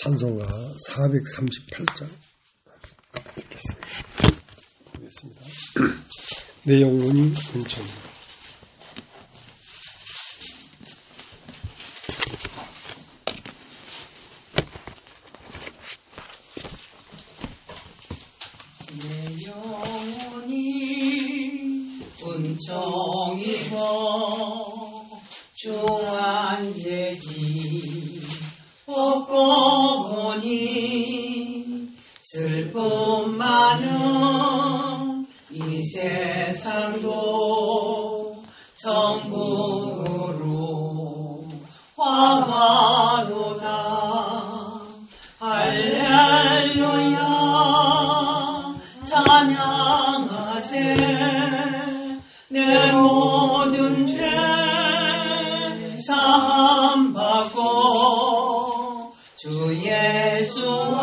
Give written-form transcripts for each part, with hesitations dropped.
찬송가 438장 읽겠습니다. 보겠습니다. 내 영혼이 은총이다. 내 영혼이 은총이고 주 안제지 없고 보니 슬픔 많은 이 세상도 천국으로 화가도다. 할렐루야 찬양하세. 내 모든 죄 사함받고 주 예수와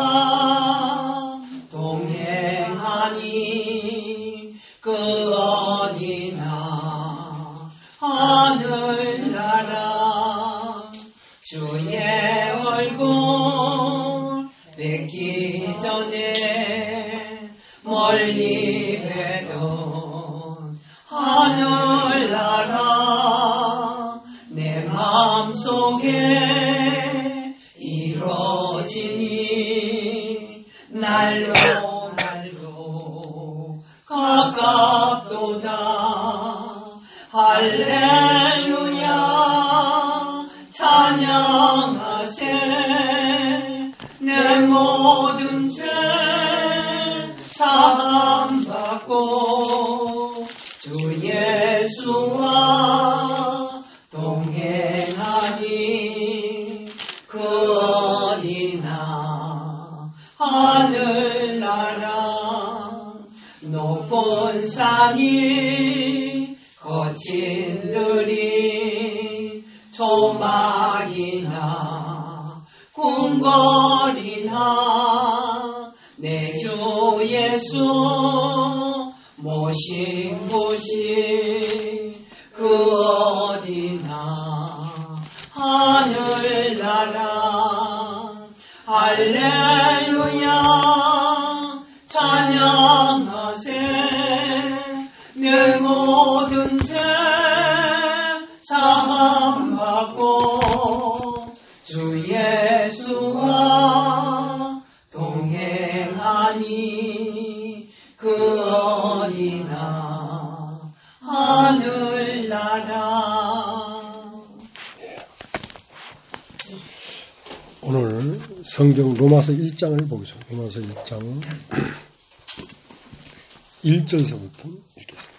동행하니 그 어디나 하늘나라. 주의 얼굴 뵙기 전에 멀리 뵈던 하늘나라 내 마음속에 이루어지니 날로 가깝도다. 할렐루야 찬양하세. 내 모든 죄 사함받고 주 예수와 동행하니 그 어디나 하늘나라. 높은 산이 거친 들이 조막이나 궁궐이나 내 주 예수 모신 곳이 그 어디나 하늘나라. 할렐루야 찬양하세. 내 모든 죄 사함받고 주 예수와 동행하니 그 어디나 하늘나라. 오늘 성경 로마서 1장을 보겠습니다. 로마서 1장 1절서부터 읽겠습니다.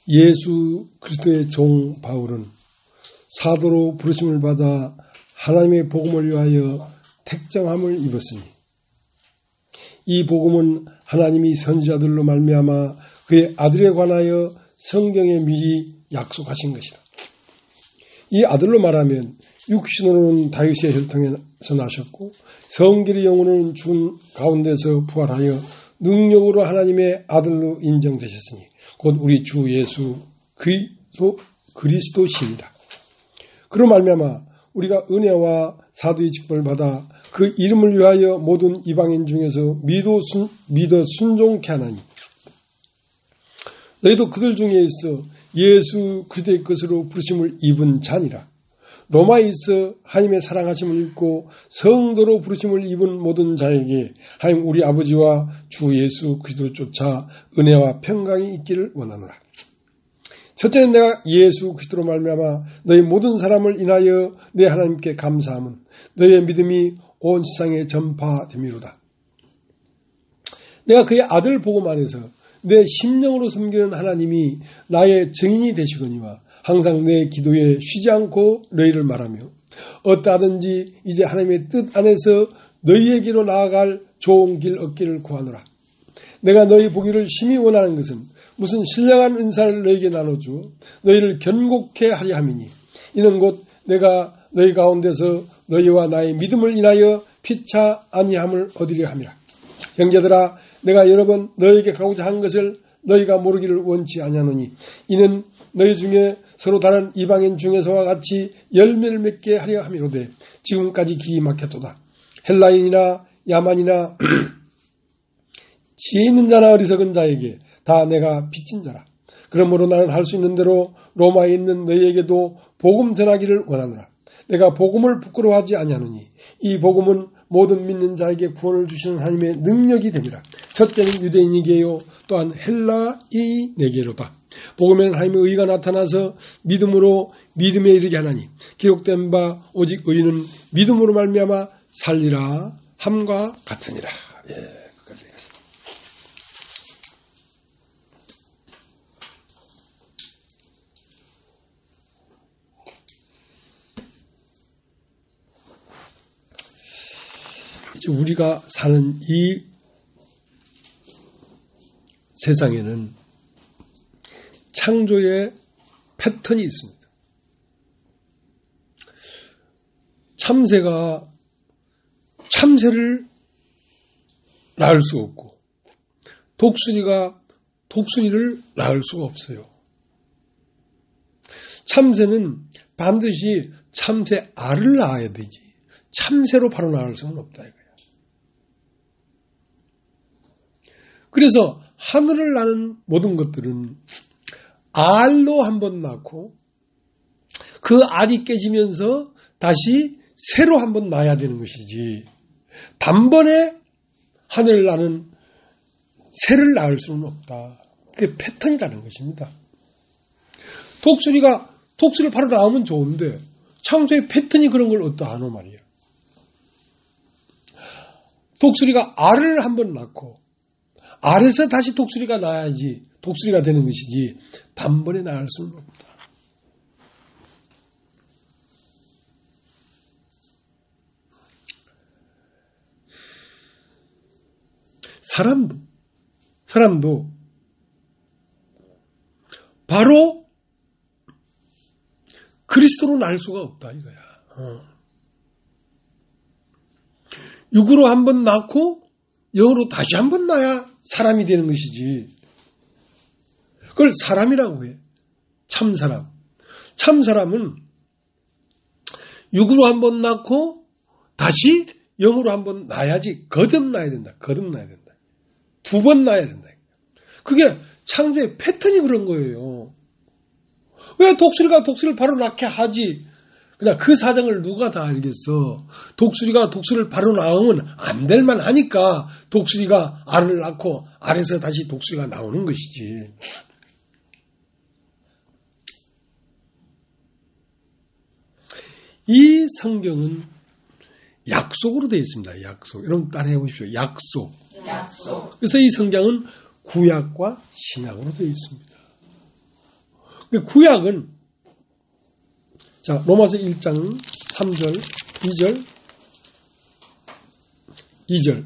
예수 그리스도의 종 바울은 사도로 부르심을 받아 하나님의 복음을 위하여 택정함을 입었으니 이 복음은 하나님이 선지자들로 말미암아 그의 아들에 관하여 성경에 미리 약속하신 것이다. 이 아들로 말하면 육신으로는 다윗의 혈통에서 나셨고 성결의 영으로는 죽은 가운데서 부활하여 능력으로 하나님의 아들로 인정되셨으니 곧 우리 주 예수 그리스도시니라. 그로 말미암아 우리가 은혜와 사도의 직분을 받아 그 이름을 위하여 모든 이방인 중에서 믿어 순종케 하나니 너희도 그들 중에 있어 예수 그리스도의 것으로 부르심을 입은 자니라. 로마에 있어 하나님의 사랑하심을 입고 성도로 부르심을 입은 모든 자에게 하나님 우리 아버지와 주 예수 그리스도를 쫓아 은혜와 평강이 있기를 원하노라. 첫째는 내가 예수 그리스도로 말미암아 너희 모든 사람을 인하여 내 하나님께 감사함은 너희의 믿음이 온 세상에 전파됨이로다. 내가 그의 아들 복음 안에서 내 심령으로 섬기는 하나님이 나의 증인이 되시거니와 항상 내 기도에 쉬지 않고 너희를 말하며 어떠하든지 이제 하나님의 뜻 안에서 너희에게로 나아갈 좋은 길 얻기를 구하노라. 내가 너희 보기를 심히 원하는 것은 무슨 신령한 은사를 너희에게 나눠주어 너희를 견고케 하려 함이니 이는 곧 내가 너희 가운데서 너희와 나의 믿음을 인하여 피차 아니함을 얻으려 함이라. 형제들아 내가 여러 번 너희에게 가고자 한 것을 너희가 모르기를 원치 아니하노니 이는 너희 중에 서로 다른 이방인 중에서와 같이 열매를 맺게 하려 함이로되 지금까지 길이 막혔도다. 헬라인이나 야만이나 지혜 있는 자나 어리석은 자에게 다 내가 빚진 자라. 그러므로 나는 할 수 있는 대로 로마에 있는 너희에게도 복음 전하기를 원하노라. 내가 복음을 부끄러워하지 아니하노니 이 복음은 모든 믿는 자에게 구원을 주시는 하나님의 능력이 됨이라. 첫째는 유대인에게요 또한 헬라인에게로다. 복음에는 하나님의 의가 나타나서 믿음으로 믿음에 이르게 하나니 기록된 바 오직 의인은 믿음으로 말미암아 살리라 함과 같으니라. 예, 끝까지 읽겠습니다. 우리가 사는 이 세상에는 창조의 패턴이 있습니다. 참새가 참새를 낳을 수가 없고 독수리가 독수리를 낳을 수가 없어요. 참새는 반드시 참새 알을 낳아야 되지 참새로 바로 낳을 수는 없다 이거야. 그래서 하늘을 나는 모든 것들은 알로 한번 낳고 그 알이 깨지면서 다시 새로 한번 낳아야 되는 것이지 단번에 하늘을 나는 새를 낳을 수는 없다. 그게 패턴이라는 것입니다. 독수리를 바로 낳으면 좋은데 창조의 패턴이 그런 걸 어떠하노 말이야. 독수리가 알을 한번 낳고 알에서 다시 독수리가 나야지 독수리가 되는 것이지 단번에 낳을 수는 없다. 사람도 바로 그리스도로 날 수가 없다 이거야. 육으로 한번 낳고 영으로 다시 한번 낳아야 사람이 되는 것이지. 그걸 사람이라고 해. 참사람. 참사람은 육으로 한번 낳고 다시 영으로 한번 낳아야지 거듭나야 된다. 거듭나야 된다. 두 번 낳아야 된다. 그게 창조의 패턴이 그런 거예요. 왜 독수리가 독수리를 바로 낳게 하지? 그냥 그 사정을 누가 다 알겠어. 독수리가 독수리를 바로 낳으면 안 될 만 하니까 독수리가 알을 낳고 알에서 다시 독수리가 나오는 것이지. 이 성경은 약속으로 되어 있습니다. 약속. 여러분 따라해 보십시오. 약속. 그래서 이 성경은 구약과 신약으로 되어 있습니다. 구약은 자 로마서 1장 3절 2절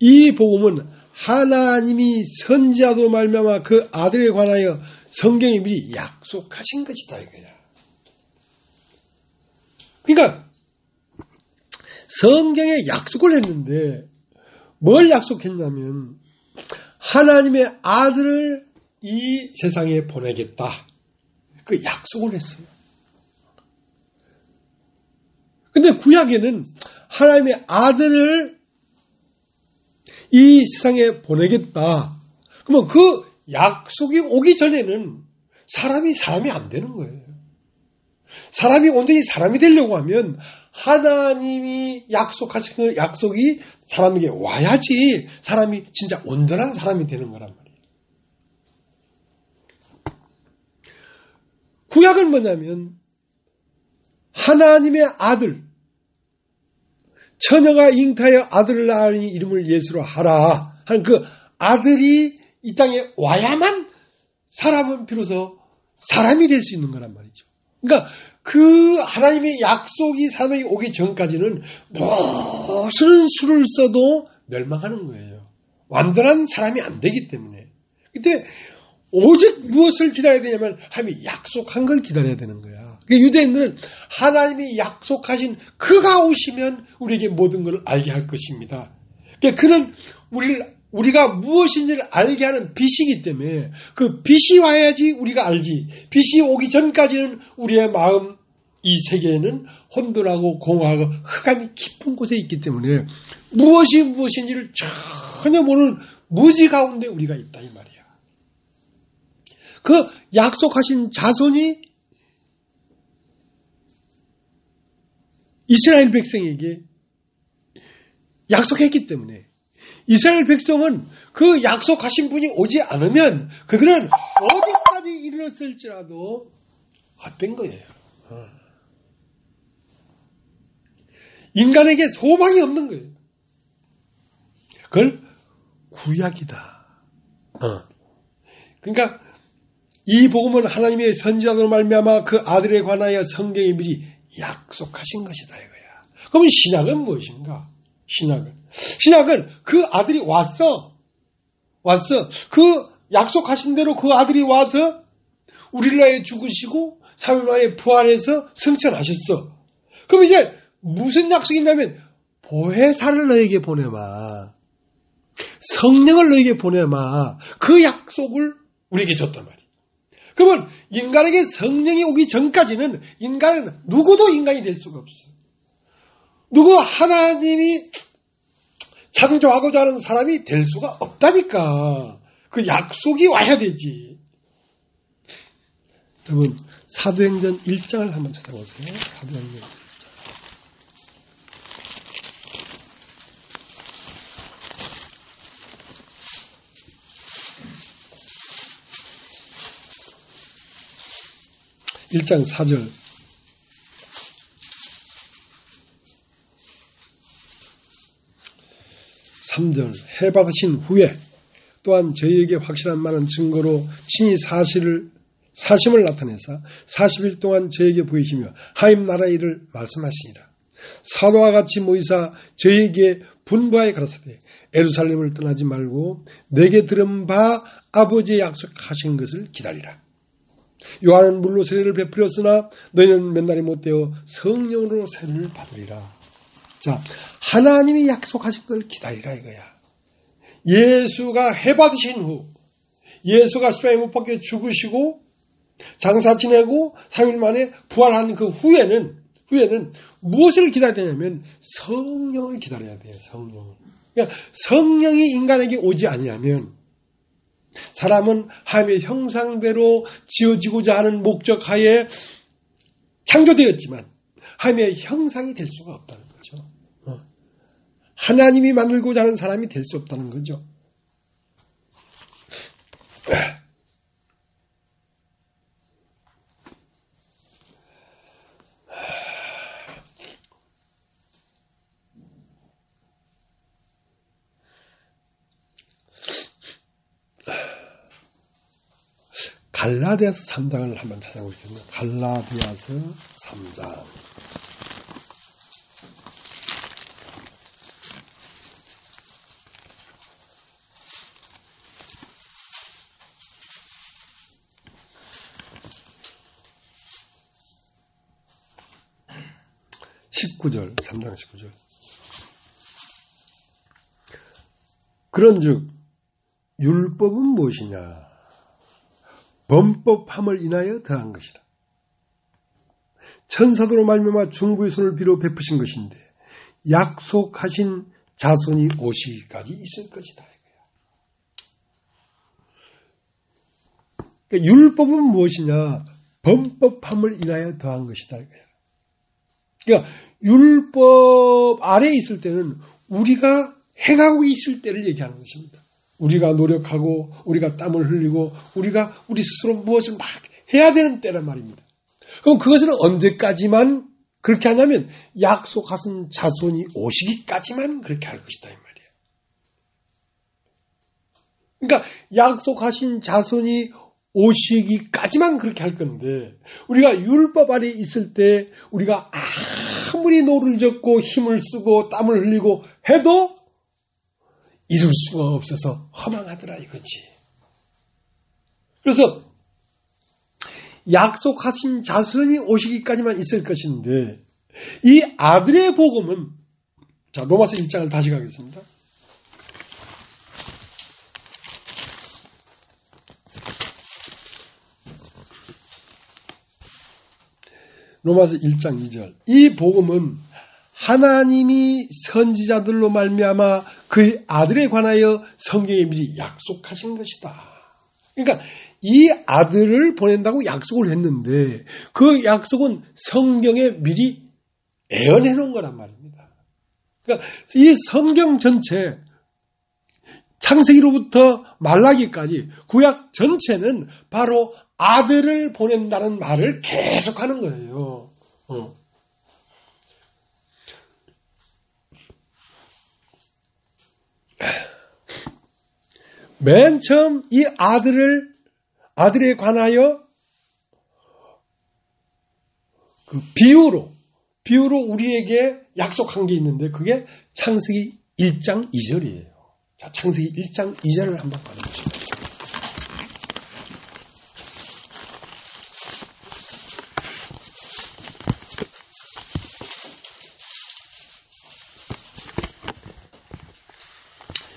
이 복음은 하나님이 선지자로 말미암아 그 아들에 관하여 성경에 미리 약속하신 것이다 이거야. 그러니까 성경에 약속을 했는데 뭘 약속했냐면 하나님의 아들을 이 세상에 보내겠다. 그 약속을 했어요. 근데 구약에는 하나님의 아들을 이 세상에 보내겠다. 그러면 그 약속이 오기 전에는 사람이 안 되는 거예요. 사람이 온전히 사람이 되려고 하면 하나님이 약속하신 그 약속이 사람에게 와야지 사람이 진짜 온전한 사람이 되는 거란 말이에요. 구약은 뭐냐면 하나님의 아들, 처녀가 잉타하여 아들을 낳으니 이름을 예수로 하라 하는 그 아들이 이 땅에 와야만 사람은 비로소 사람이 될 수 있는 거란 말이죠. 그러니까 그 하나님의 약속이 사람에게 오기 전까지는 무슨 수를 써도 멸망하는 거예요. 완전한 사람이 안 되기 때문에. 근데 오직 무엇을 기다려야 되냐면 하나님이 약속한 걸 기다려야 되는 거야. 그러니까 유대인들은 하나님이 약속하신 그가 오시면 우리에게 모든 걸 알게 할 것입니다. 그러니까 그는 우리가 무엇인지를 알게 하는 빛이기 때문에 그 빛이 와야지 우리가 알지. 빛이 오기 전까지는 우리의 마음, 이 세계에는 혼돈하고 공허하고 흑암이 깊은 곳에 있기 때문에 무엇이 무엇인지를 전혀 모르는 무지 가운데 우리가 있다 이 말이야. 그 약속하신 자손이 이스라엘 백성에게 약속했기 때문에 이스라엘 백성은 그 약속하신 분이 오지 않으면 그들은 어디까지 이르렀을지라도 헛된 거예요. 인간에게 소망이 없는 거예요. 그걸 구약이다. 그러니까 이 복음은 하나님의 선지자로 말미암아 그 아들에 관하여 성경에 미리 약속하신 것이다 이거야. 그러면 신약은 무엇인가? 신약은 그 아들이 왔어. 그 약속하신 대로 그 아들이 와서 우리를 위하여 죽으시고 3일 만에 부활해서 승천하셨어. 그럼 이제 무슨 약속이 있냐면 보혜사를 너에게 보내마. 성령을 너에게 보내마. 그 약속을 우리에게 줬단 말이야. 그러면 인간에게 성령이 오기 전까지는 인간은 누구도 인간이 될 수가 없어. 누구 하나님이 창조하고자 하는 사람이 될 수가 없다니까. 그 약속이 와야 되지. 여러분 사도행전 1장을 한번 찾아보세요. 사도행전 1장 4절. 해받으신 후에 또한 저희에게 확실한 많은 증거로 친히 사심을 나타내사 40일 동안 저에게 보이시며 하임 나라의 일을 말씀하시니라. 사도와 같이 모이사 저희에게 분부하여 가라사대 예루살렘을 떠나지 말고 내게 들은 바 아버지의 약속하신 것을 기다리라. 요한은 물로 세례를 베풀었으나 너희는 맨날이 못되어 성령으로 세례를 받으리라. 자, 하나님이 약속하신 걸 기다리라 이거야. 예수가 해받으신 후, 예수가 십자가에 못 박혀 죽으시고 장사 지내고 3일 만에 부활한 그 후에는 무엇을 기다려야 되냐면 성령을 기다려야 돼요. 성령을. 그러니까 성령이 인간에게 오지 아니하면 사람은 하나님의 형상대로 지어지고자 하는 목적하에 창조되었지만 하나님의 형상이 될 수가 없다는 거죠. 하나님이 만들고자 하는 사람이 될 수 없다는 거죠. 갈라디아서 3장을 한번 찾아보겠습니다. 갈라디아서 3장. (19절) 3장 19절. 그런즉 율법은 무엇이냐? 범법함을 인하여 더한 것이라. 천사도로 말미암아 중보의 손을 빌어 베푸신 것인데 약속하신 자손이 오시기까지 있을 것이다. 그러니까 율법은 무엇이냐? 범법함을 인하여 더한 것이다. 그러니까 율법 아래에 있을 때는 우리가 행하고 있을 때를 얘기하는 것입니다. 우리가 노력하고 우리가 땀을 흘리고 우리가 우리 스스로 무엇을 막 해야 되는 때란 말입니다. 그럼 그것은 언제까지만 그렇게 하냐면 약속하신 자손이 오시기까지만 그렇게 할 것이다 이 말이에요. 그러니까 약속하신 자손이 오시기까지만 그렇게 할 건데 우리가 율법 아래 있을 때 우리가 아무리 노를 젓고 힘을 쓰고 땀을 흘리고 해도 이룰 수가 없어서 허망하더라 이거지. 그래서 약속하신 자손이 오시기까지만 있을 것인데 이 아들의 복음은 자 로마서 1장을 다시 가겠습니다. 로마서 1장 2절. 이 복음은 하나님이 선지자들로 말미암아 그의 아들에 관하여 성경에 미리 약속하신 것이다. 그러니까 이 아들을 보낸다고 약속을 했는데 그 약속은 성경에 미리 예언해 놓은 거란 말입니다. 그러니까 이 성경 전체 창세기로부터 말라기까지 구약 전체는 바로 아들을 보낸다는 말을 계속하는 거예요. 맨 처음 이 아들에 관하여 그 비유로 우리에게 약속한 게 있는데 그게 창세기 1장 2절이에요. 자, 창세기 1장 2절을 한번 봐보시죠.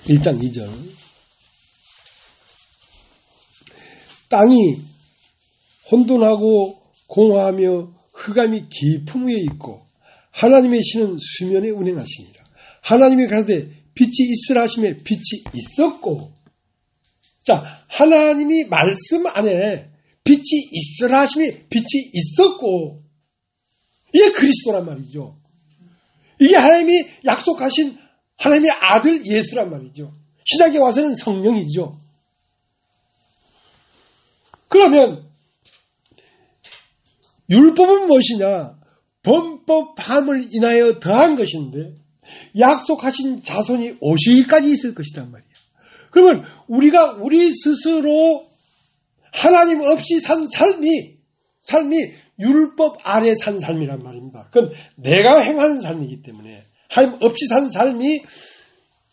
(1장 2절) 땅이 혼돈하고 공허하며 흑암이 깊음 위에 있고 하나님의 신은 수면에 운행하시니라. 하나님이 가라사대 빛이 있으라 하시매 빛이 있었고, 자, 하나님이 말씀 안에 빛이 있으라 하시매 빛이 있었고, 이게 그리스도란 말이죠. 이게 하나님이 약속하신 하나님의 아들 예수란 말이죠. 신약에 와서는 성령이죠. 그러면 율법은 무엇이냐? 범법함을 인하여 더한 것인데 약속하신 자손이 오시기까지 있을 것이란 말이에요. 그러면 우리가 우리 스스로 하나님 없이 산 삶이 율법 아래 산 삶이란 말입니다. 그건 내가 행하는 삶이기 때문에 하나님 없이 산 삶이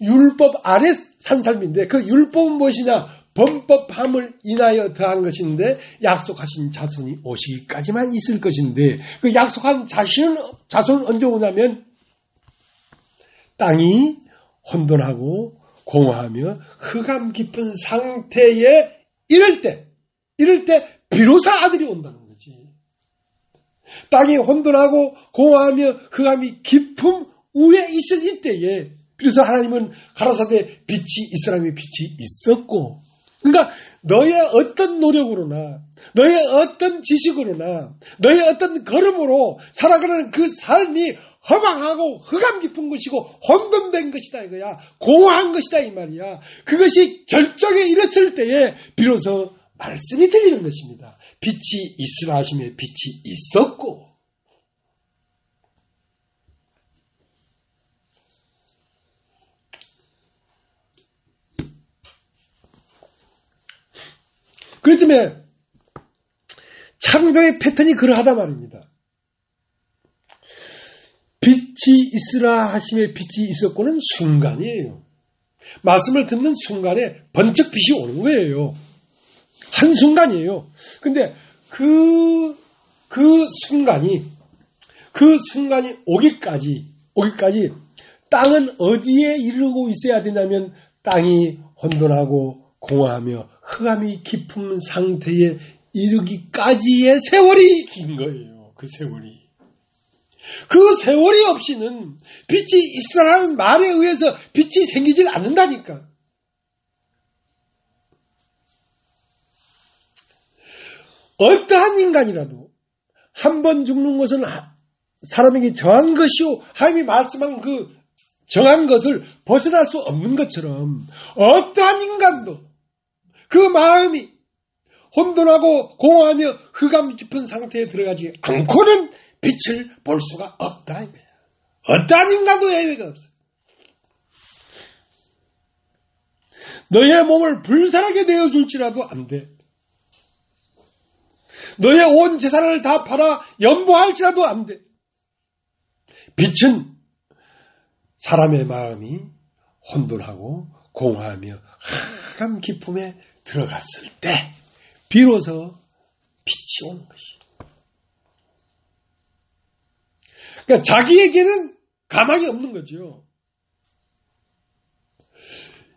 율법 아래 산 삶인데 그 율법은 무엇이냐? 범법함을 인하여 더한 것인데 약속하신 자손이 오시기까지만 있을 것인데 그 약속한 자손은 언제 오냐면 땅이 혼돈하고 공허하며 흑암 깊은 상태에 이럴 때 비로소 아들이 온다는 거지. 땅이 혼돈하고 공허하며 흑암이 깊음 위에 있을 이때에 비로소 하나님은 가라사대 빛이 있으라며 빛이 있었고, 그러니까 너의 어떤 노력으로나 너의 어떤 지식으로나 너의 어떤 걸음으로 살아가는 그 삶이 허망하고 흑암 깊은 것이고 혼돈된 것이다 이거야. 공허한 것이다 이 말이야. 그것이 절정에 이르렀을 때에 비로소 말씀이 들리는 것입니다. 빛이 있으라 하시며 빛이 있었고, 그렇기 때문에 창조의 패턴이 그러하다 말입니다. 빛이 있으라 하심에 빛이 있었고는 순간이에요. 말씀을 듣는 순간에 번쩍 빛이 오는 거예요. 한순간이에요. 근데 그 순간이 오기까지 땅은 어디에 이르고 있어야 되냐면 땅이 혼돈하고 공허하며 흑암이 깊은 상태에 이르기까지의 세월이 긴 거예요. 그 세월이. 그 세월이 없이는 빛이 있으라는 말에 의해서 빛이 생기질 않는다니까. 어떠한 인간이라도 한 번 죽는 것은 사람에게 정한 것이요 하나님이 말씀한 그 정한 것을 벗어날 수 없는 것처럼 어떠한 인간도 그 마음이 혼돈하고 공허하며 흑암 깊은 상태에 들어가지 않고는 빛을 볼 수가 없다 이거야. 어떠한 인간도 예외가 없어. 너의 몸을 불살하게 내어줄지라도 안 돼. 너의 온 재산을 다 팔아 연보할지라도 안 돼. 빛은 사람의 마음이 혼돈하고 공허하며 흑암 깊음에 들어갔을 때 비로소 빛이 오는 것이에요. 그러니까 자기에게는 가망이 없는 거죠.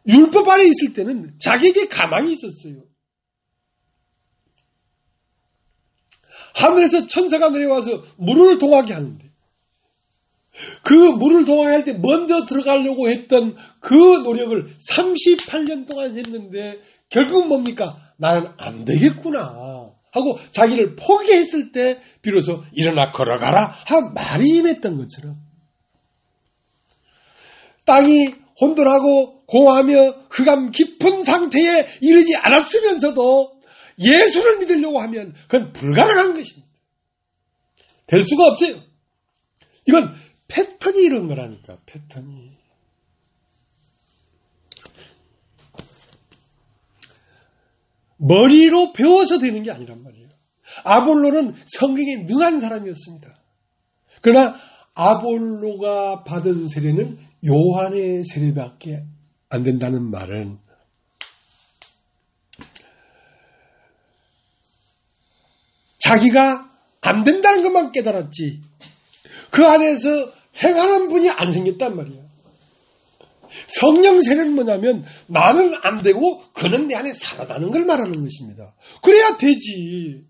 율법 아래 있을 때는 자기에게 가망이 있었어요. 하늘에서 천사가 내려와서 물을 동하게 하는데 그 물을 동하게 할 때 먼저 들어가려고 했던 그 노력을 38년 동안 했는데 결국은 뭡니까? 나는 안 되겠구나 하고 자기를 포기했을 때 비로소 일어나 걸어가라 하고 말이 임했던 것처럼 땅이 혼돈하고 공허하며 흑암 깊은 상태에 이르지 않았으면서도 예수를 믿으려고 하면 그건 불가능한 것입니다. 될 수가 없어요. 이건 패턴이 이런 거라니까, 패턴이. 머리로 배워서 되는 게 아니란 말이에요. 아볼로는 성경에 능한 사람이었습니다. 그러나 아볼로가 받은 세례는 요한의 세례밖에 안 된다는 말은 자기가 안 된다는 것만 깨달았지 그 안에서 행하는 분이 안 생겼단 말이에요. 성령 세례는 뭐냐면 나는 안 되고 그는 내 안에 살아나는 걸 말하는 것입니다. 그래야 되지.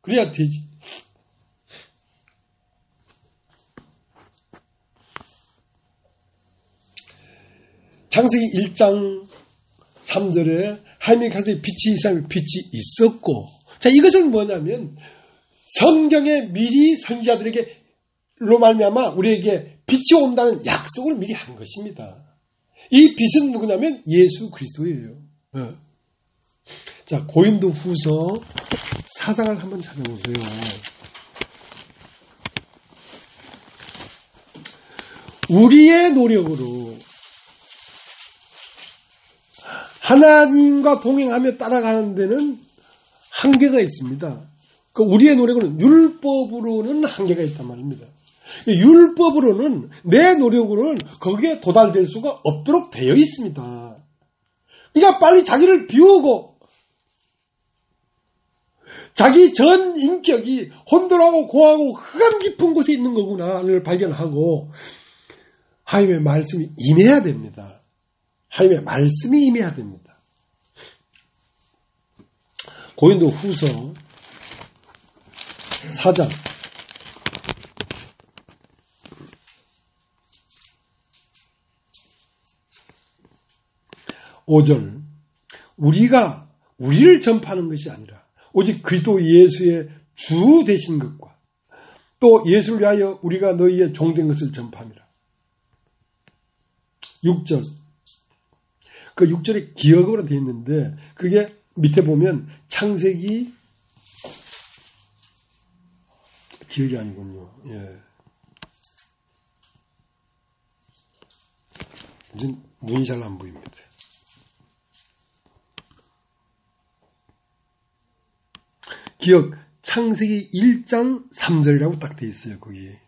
그래야 되지. 창세기 1장 3절에 하나님의 가슴에 빛이 있으면 빛이 있었고, 자, 이것은 뭐냐면 성경에 미리 선지자들에게로 말미암아 우리에게 빛이 온다는 약속을 미리 한 것입니다. 이 빛은 누구냐면 예수 그리스도예요. 자, 고린도 후서 4장을 한번 찾아보세요. 우리의 노력으로 하나님과 동행하며 따라가는 데는 한계가 있습니다. 그 우리의 노력으로는 율법으로는 한계가 있단 말입니다. 율법으로는 내 노력으로는 거기에 도달될 수가 없도록 되어 있습니다. 그러니까 빨리 자기를 비우고 자기 전 인격이 혼돈하고 고하고 흑암 깊은 곳에 있는 거구나를 발견하고 하나님의 말씀이 임해야 됩니다. 하나님의 말씀이 임해야 됩니다. 고린도 후서 4장 5절 우리가 우리를 전파하는 것이 아니라 오직 그리스도 예수의 주 되신 것과 또 예수를 위하여 우리가 너희의 종된 것을 전파합니다. 6절 그 6절에 기억으로 되어 있는데 그게 밑에 보면 창세기 기억이 아니군요. 예. 이제 눈이 잘 안 보입니다. 기억 창세기 1장 3절이라고 딱 되어 있어요. 거기에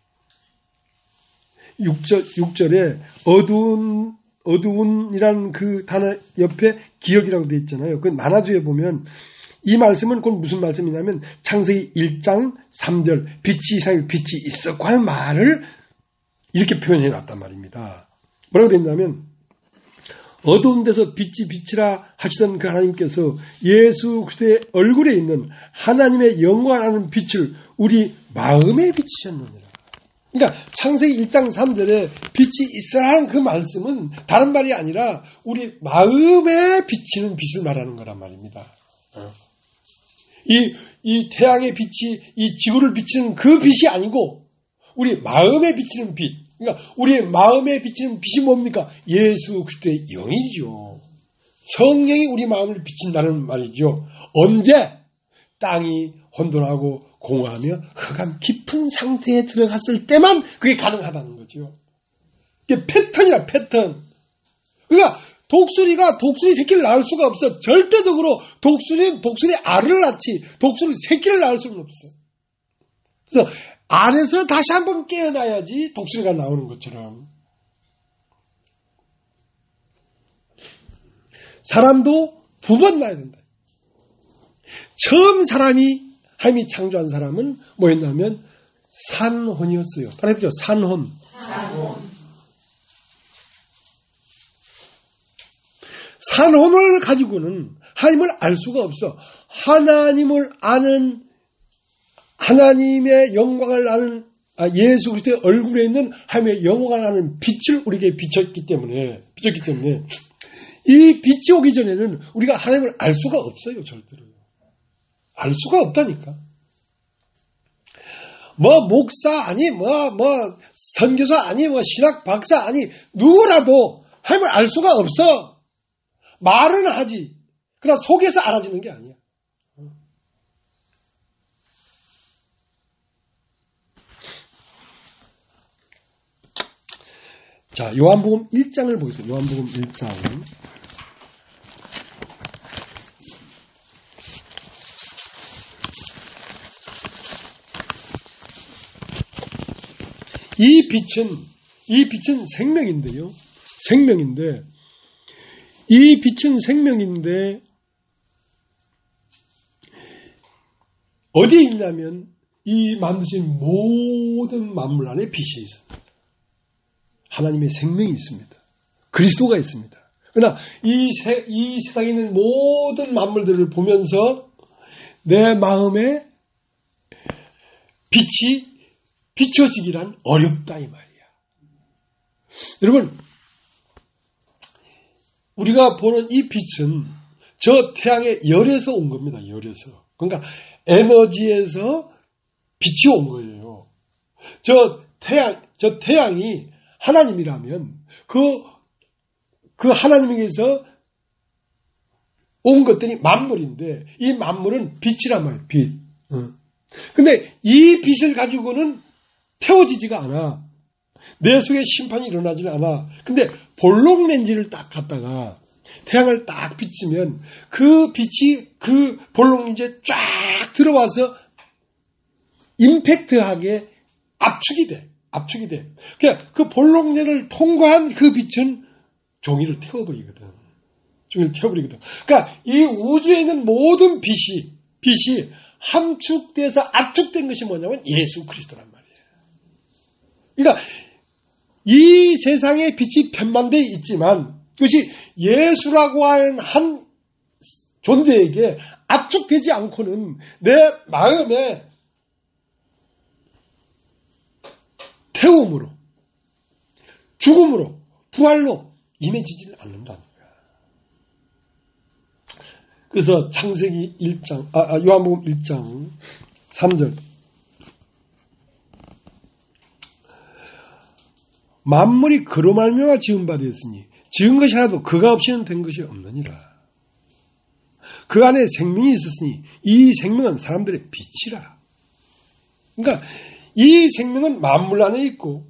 6절에 어두운이라는 그 단어 옆에 기억이라고 되어 있잖아요. 그 만화주에 보면 이 말씀은 곧 무슨 말씀이냐면 창세기 1장 3절 빛이 이상하게 빛이 있었고 하는 말을 이렇게 표현해 놨단 말입니다. 뭐라고 되어 있냐면 어두운 데서 빛이 빛이라 하시던 그 하나님께서 예수 그리스도의 얼굴에 있는 하나님의 영광하는 빛을 우리 마음에 비치셨느니라. 그러니까 창세기 1장 3절에 빛이 있으라는 그 말씀은 다른 말이 아니라 우리 마음에 비치는 빛을 말하는 거란 말입니다. 이 태양의 빛이 이 지구를 비치는 그 빛이 아니고 우리 마음에 비치는 빛. 그러니까 우리 마음에 비치는 빛이 뭡니까? 예수 그리스도의 영이죠. 성령이 우리 마음을 비친다는 말이죠. 언제? 땅이 혼돈하고 공허하며 흑암 깊은 상태에 들어갔을 때만 그게 가능하다는 거죠. 이게 패턴이라 패턴. 그러니까 독수리 새끼를 낳을 수가 없어. 절대적으로 독수리는 독수리 알을 낳지 독수리 새끼를 낳을 수는 없어. 그래서 알에서 다시 한번 깨어나야지 독수리가 나오는 것처럼. 사람도 두 번 낳아야 된다. 처음 하나님이 창조한 사람은 뭐였냐면 산혼이었어요. 따라해보죠. 산혼. 산혼을 가지고는 하나님을 알 수가 없어. 하나님을 아는 하나님의 영광을 나는 예수 그리스도의 얼굴에 있는 하나님의 영광을 나는 빛을 우리에게 비쳤기 때문에 이 빛이 오기 전에는 우리가 하나님을 알 수가 없어요. 절대로. 알 수가 없다니까. 뭐 목사 아니 뭐 선교사 아니 뭐 신학 박사 아니 누구라도 하나님을 알 수가 없어. 말은 하지. 그러나 속에서 알아지는 게 아니야. 자, 요한복음 1장을 보겠습니다. 요한복음 1장. 이 빛은 생명인데요. 이 빛은 생명인데 어디에 있냐면 이 만드신 모든 만물 안에 빛이 있습니다. 하나님의 생명이 있습니다. 그리스도가 있습니다. 그러나 이 세상에 있는 모든 만물들을 보면서 내 마음에 빛이 비춰지기란 어렵다 이 말이야. 여러분, 우리가 보는 이 빛은 저 태양의 열에서 온 겁니다. 열에서. 그러니까 에너지에서 빛이 온 거예요. 저 태양이 하나님이라면 그 하나님에게서 온 것들이 만물인데 이 만물은 빛이란 말이에요. 빛. 근데 이 빛을 가지고는 태워지지가 않아. 내 속에 심판이 일어나지는 않아. 근데 볼록 렌즈를 딱 갖다가 태양을 딱 비치면 그 빛이 그 볼록 렌즈에 쫙 들어와서 임팩트하게 압축이 돼. 그러니까 그 볼록 렌즈를 통과한 그 빛은 종이를 태워버리거든. 그러니까 이 우주에 있는 모든 빛이 함축돼서 압축된 것이 뭐냐면 예수 그리스도란 말이에요. 그러니까 이 세상에 빛이 편만되어 있지만 그것이 예수라고 하는 한 존재에게 압축되지 않고는 내 마음에 태움으로, 죽음으로, 부활로 임해지지를 않는다는 거야. 그래서 창세기 1장, 요한복음 1장 3절. 만물이 그로 말미암아 지은 바 되었으니 지은 것이 하나도 그가 없이는 된 것이 없느니라. 그 안에 생명이 있었으니 이 생명은 사람들의 빛이라. 그러니까 이 생명은 만물 안에 있고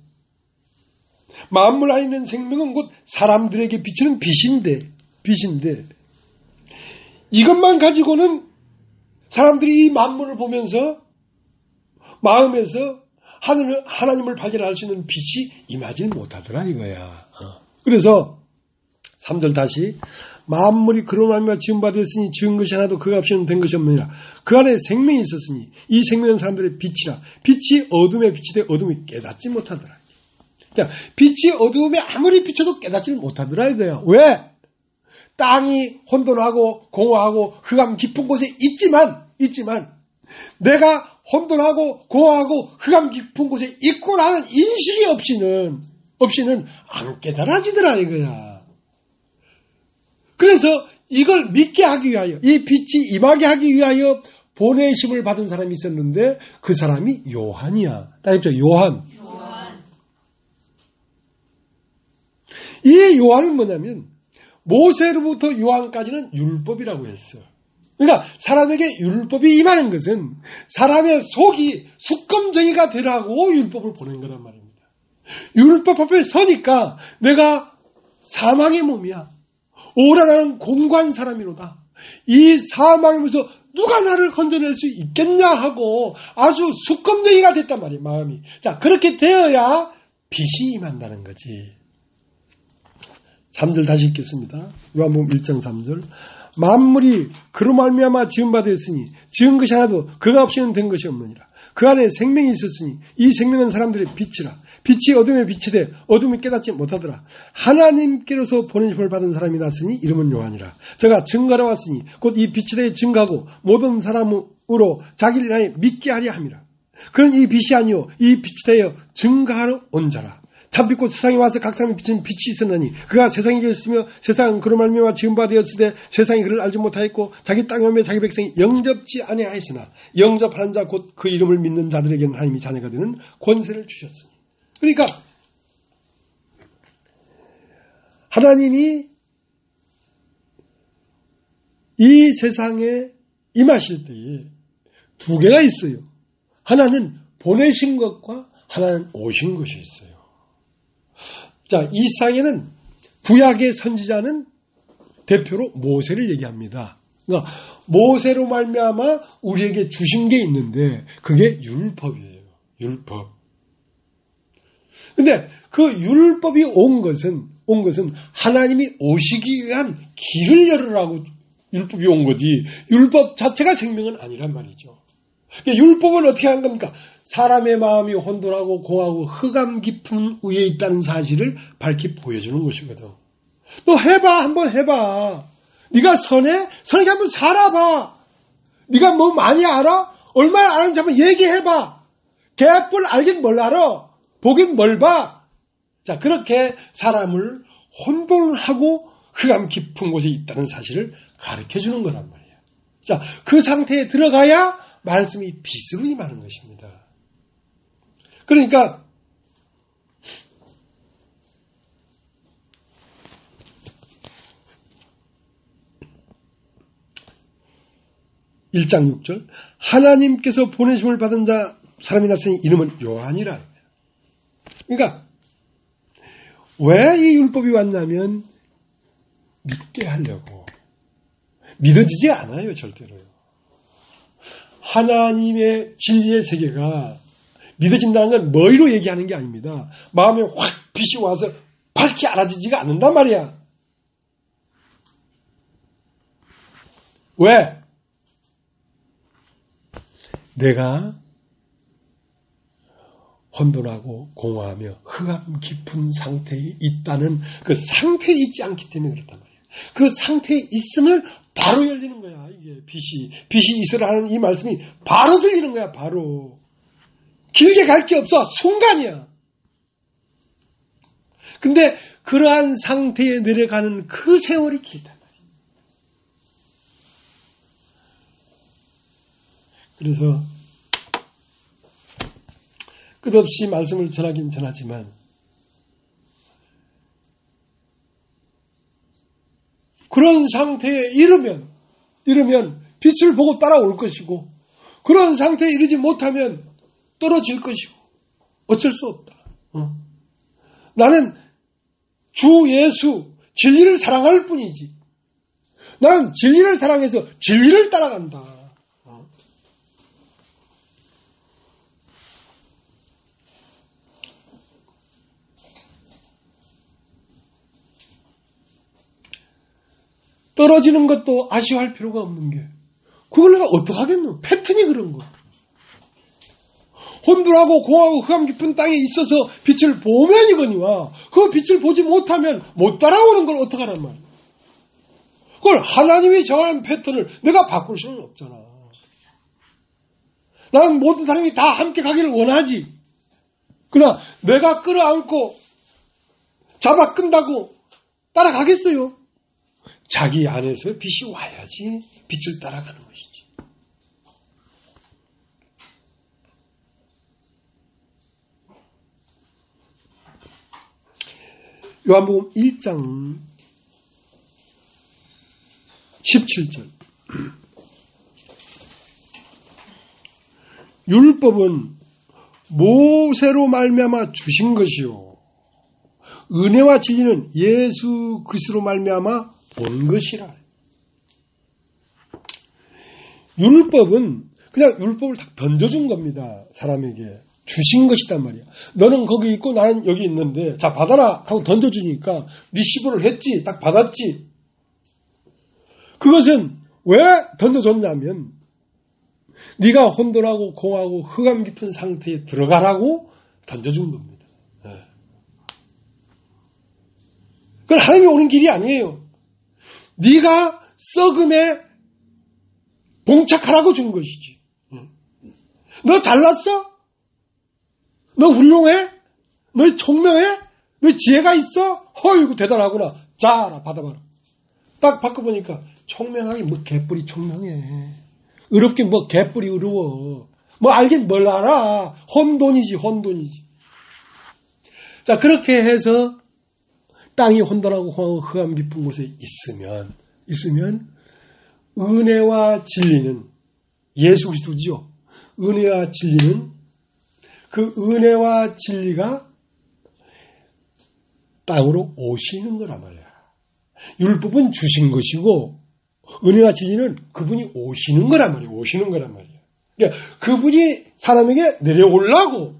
만물 안에 있는 생명은 곧 사람들에게 비치는 빛인데 이것만 가지고는 사람들이 이 만물을 보면서 마음에서 하나님을 발견할 수 있는 빛이 임하지는 못하더라 이거야. 그래서 3절 다시 만물이 그로 말미암아 지은 바 되었으니 지은 것이 하나도 그가 없이는 된 것이 없느니라. 그 안에 생명이 있었으니 이 생명은 사람들의 빛이라. 빛이 어둠에 비치되 어둠이 깨닫지 못하더라. 그러니까 빛이 어둠에 아무리 비춰도 깨닫지 못하더라 이거야. 왜? 땅이 혼돈하고 공허하고 흑암 깊은 곳에 있지만 내가 혼돈하고 공허하고 흑암 깊은 곳에 있고라는 인식이 없이는 안 깨달아지더라 이거야. 그래서 이걸 믿게 하기 위하여 이 빛이 임하게 하기 위하여 보내심을 받은 사람이 있었는데 그 사람이 요한이야. 따집죠. 요한. 이 요한은 뭐냐면 모세로부터 요한까지는 율법이라고 했어. 그러니까 사람에게 율법이 임하는 것은 사람의 속이 숙검정이가 되라고 율법을 보낸 거란 말입니다. 율법 앞에 서니까 내가 사망의 몸이야. 오라라는 공고한 사람이로다. 이 사망의 몸에서 누가 나를 건져낼 수 있겠냐 하고 아주 숙검정이가 됐단 말이에요. 마음이. 자, 그렇게 되어야 빛이 임한다는 거지. 3절 다시 읽겠습니다. 요한복음 1장 3절. 만물이 그로 말미암아 지은 바 되었으니 지은 것이 하나도 그가 없이는 된 것이 없느니라. 그 안에 생명이 있었으니 이 생명은 사람들의 빛이라. 빛이 어둠에 비치되 어둠이 깨닫지 못하더라. 하나님께로서 보내심을 받은 사람이 났으니 이름은 요한이라. 저가 증거하러 왔으니 곧 이 빛에 대해 증거하고 모든 사람으로 자기를 인하여 믿게 하려 함이라. 그는 이 빛이 아니요 이 빛에 대하여 증거하러 온 자라. 참빛곧 세상에 와서 각 사람이 비치는 빛이 있었나니 그가 세상에 계셨으며 세상은 그로 말미암아 지은 바 되었으되 세상이 그를 알지 못하였고 자기 땅에 오며 자기 백성이 영접지 아니하였으나 영접하는 자 곧 그 이름을 믿는 자들에게는 하나님이 자녀가 되는 권세를 주셨으니. 그러니까 하나님이 이 세상에 임하실 때에 두 개가 있어요. 하나는 보내신 것과 하나는 오신 것이 있어요. 자, 이 세상에는 구약의 선지자는 대표로 모세를 얘기합니다. 그러니까 모세로 말미암아 우리에게 주신 게 있는데 그게 율법이에요. 율법. 근데 그 율법이 온 것은 하나님이 오시기 위한 길을 열으라고 율법이 온 거지 율법 자체가 생명은 아니란 말이죠. 율법은 어떻게 하는 겁니까? 사람의 마음이 혼돈하고 공하고 흑암 깊은 위에 있다는 사실을 밝히 보여주는 것이거든. 너 해봐. 한번 해봐. 네가 선해? 선하게 한번 살아봐. 네가 뭐 많이 알아? 얼마나 아는지 한번 얘기해봐. 개뿔 알긴 뭘 알아? 보긴 뭘 봐? 자, 그렇게 사람을 혼돈하고 흑암 깊은 곳에 있다는 사실을 가르쳐주는 거란 말이에요. 자, 그 상태에 들어가야 말씀이 빛으로 임하는 것입니다. 그러니까 (1장 6절) 하나님께서 보내심을 받은 자 사람이 났으니 이름은 요한이라. 그러니까 왜 이 율법이 왔냐면 믿게 하려고. 믿어지지 않아요, 절대로요. 하나님의 진리의 세계가 믿어진다는 건 머리로 얘기하는 게 아닙니다. 마음에 확 빛이 와서 밝게 알아지지가 않는단 말이야. 왜? 내가 혼돈하고 공허하며 흑암 깊은 상태에 있다는 그 상태에 있지 않기 때문에 그렇단 말이야. 그 상태에 있음을 바로 열리는 거야. 이게 빛이 있으라는 이 말씀이 바로 들리는 거야. 바로. 길게 갈 게 없어. 순간이야. 근데 그러한 상태에 내려가는 그 세월이 길단 말이야. 그래서 끝없이 말씀을 전하긴 전하지만 그런 상태에 이르면 빛을 보고 따라올 것이고 그런 상태에 이르지 못하면 떨어질 것이고 어쩔 수 없다. 나는 주 예수 진리를 사랑할 뿐이지. 난 진리를 사랑해서 진리를 따라간다. 떨어지는 것도 아쉬워할 필요가 없는 게 그걸 내가 어떡하겠노? 패턴이 그런 거. 혼돈하고 공하고 흑암 깊은 땅에 있어서 빛을 보면이거니와 그 빛을 보지 못하면 못 따라오는 걸 어떡하란 말이야. 그걸 하나님이 정한 패턴을 내가 바꿀 수는 없잖아. 나는 모든 사람이 다 함께 가기를 원하지. 그러나 내가 끌어안고 잡아 끈다고 따라가겠어요? 자기 안에서 빛이 와야지 빛을 따라가는 것이지. 요한복음 1장 17절 율법은 모세로 말미암아 주신 것이요 은혜와 진리는 예수 그리스도로 말미암아 온 것이라. 율법은 그냥 율법을 딱 던져준 겁니다. 사람에게 주신 것이단 말이야. 너는 거기 있고 나는 여기 있는데 자 받아라 하고 던져주니까 리시브를 했지. 딱 받았지. 그것은 왜 던져줬냐면 네가 혼돈하고 공하고 흑암 깊은 상태에 들어가라고 던져준 겁니다. 그건 하나님이 오는 길이 아니에요. 네가 썩음에 봉착하라고 준 것이지. 너 잘났어? 너 훌륭해? 너 총명해? 너 지혜가 있어? 이거 대단하구나. 자라 받아봐라. 딱 바꿔보니까 총명하게 뭐 개뿔이 총명해. 어렵게 뭐 개뿔이 어려워. 뭐 알긴 뭘 알아. 혼돈이지 혼돈이지. 자 그렇게 해서 땅이 혼돈하고 공하고 흑암 깊은 곳에 있으면 은혜와 진리는 예수 그리스도지요. 은혜와 진리는 그 은혜와 진리가 땅으로 오시는 거란 말이야. 율법은 주신 것이고 은혜와 진리는 그분이 오시는 거란 말이야. 오시는 거란 말이야. 그러니까 그분이 사람에게 내려오려고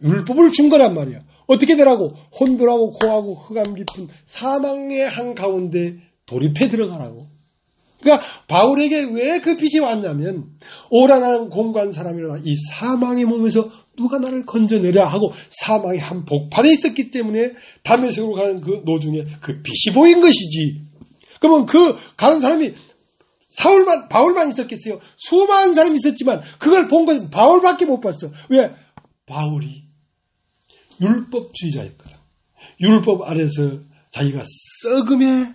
율법을 준 거란 말이야. 어떻게 되라고? 혼돈하고 공하고 흑암 깊은 사망의 한가운데 돌입해 들어가라고. 그러니까 바울에게 왜 그 빛이 왔냐면 오라나는 공고한 사람이라 이 사망의 몸에서 누가 나를 건져내랴 하고 사망의 한 복판에 있었기 때문에 다메섹으로 가는 그 노중에 그 빛이 보인 것이지. 그러면 그 가는 사람이 바울만 있었겠어요? 수많은 사람이 있었지만 그걸 본 것은 바울밖에 못 봤어. 왜? 바울이 율법주의자였거든. 율법 아래서 자기가 썩음에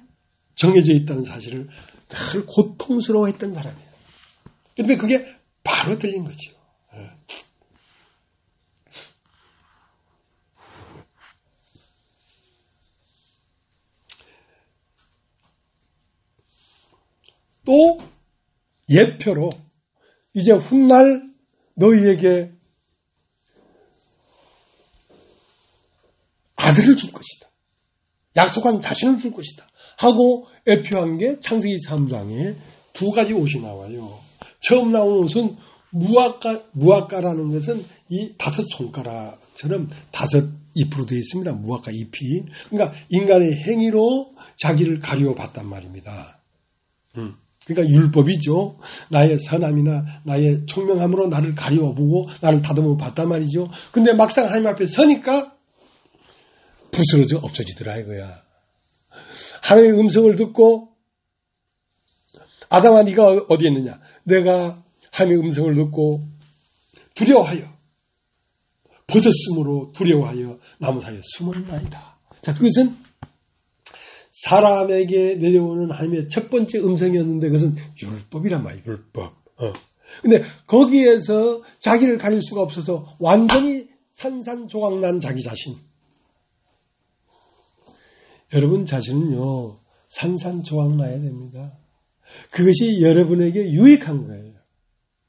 정해져 있다는 사실을 늘 고통스러워했던 사람이에요. 그런데 그게 바로 들린 거죠. 또 예표로 이제 훗날 너희에게 아들을 줄 것이다. 약속한 자신을 줄 것이다. 하고 예표한 게 창세기 3장에 두 가지 옷이 나와요. 처음 나온 옷은 무화과라는 것은 이 5손가락처럼 5잎으로 되어 있습니다. 무화과 잎이. 그러니까 인간의 행위로 자기를 가리워봤단 말입니다. 그러니까 율법이죠. 나의 선함이나 나의 총명함으로 나를 가리워보고 나를 다듬어 봤단 말이죠. 근데 막상 하나님 앞에 서니까 부스러져 없어지더라 이거야. 하나님의 음성을 듣고 아담아 네가 어디에 있느냐. 내가 하나님의 음성을 듣고 두려워하여 벗었으므로 두려워하여 나무 사이에 숨었나이다. 자, 그것은 사람에게 내려오는 하나님의 첫 번째 음성이었는데 그것은 율법이란 말이에요. 율법. 근데 거기에서 자기를 가릴 수가 없어서 완전히 산산조각난 자기 자신. 여러분 자신은요, 산산조각나야 됩니다. 그것이 여러분에게 유익한 거예요.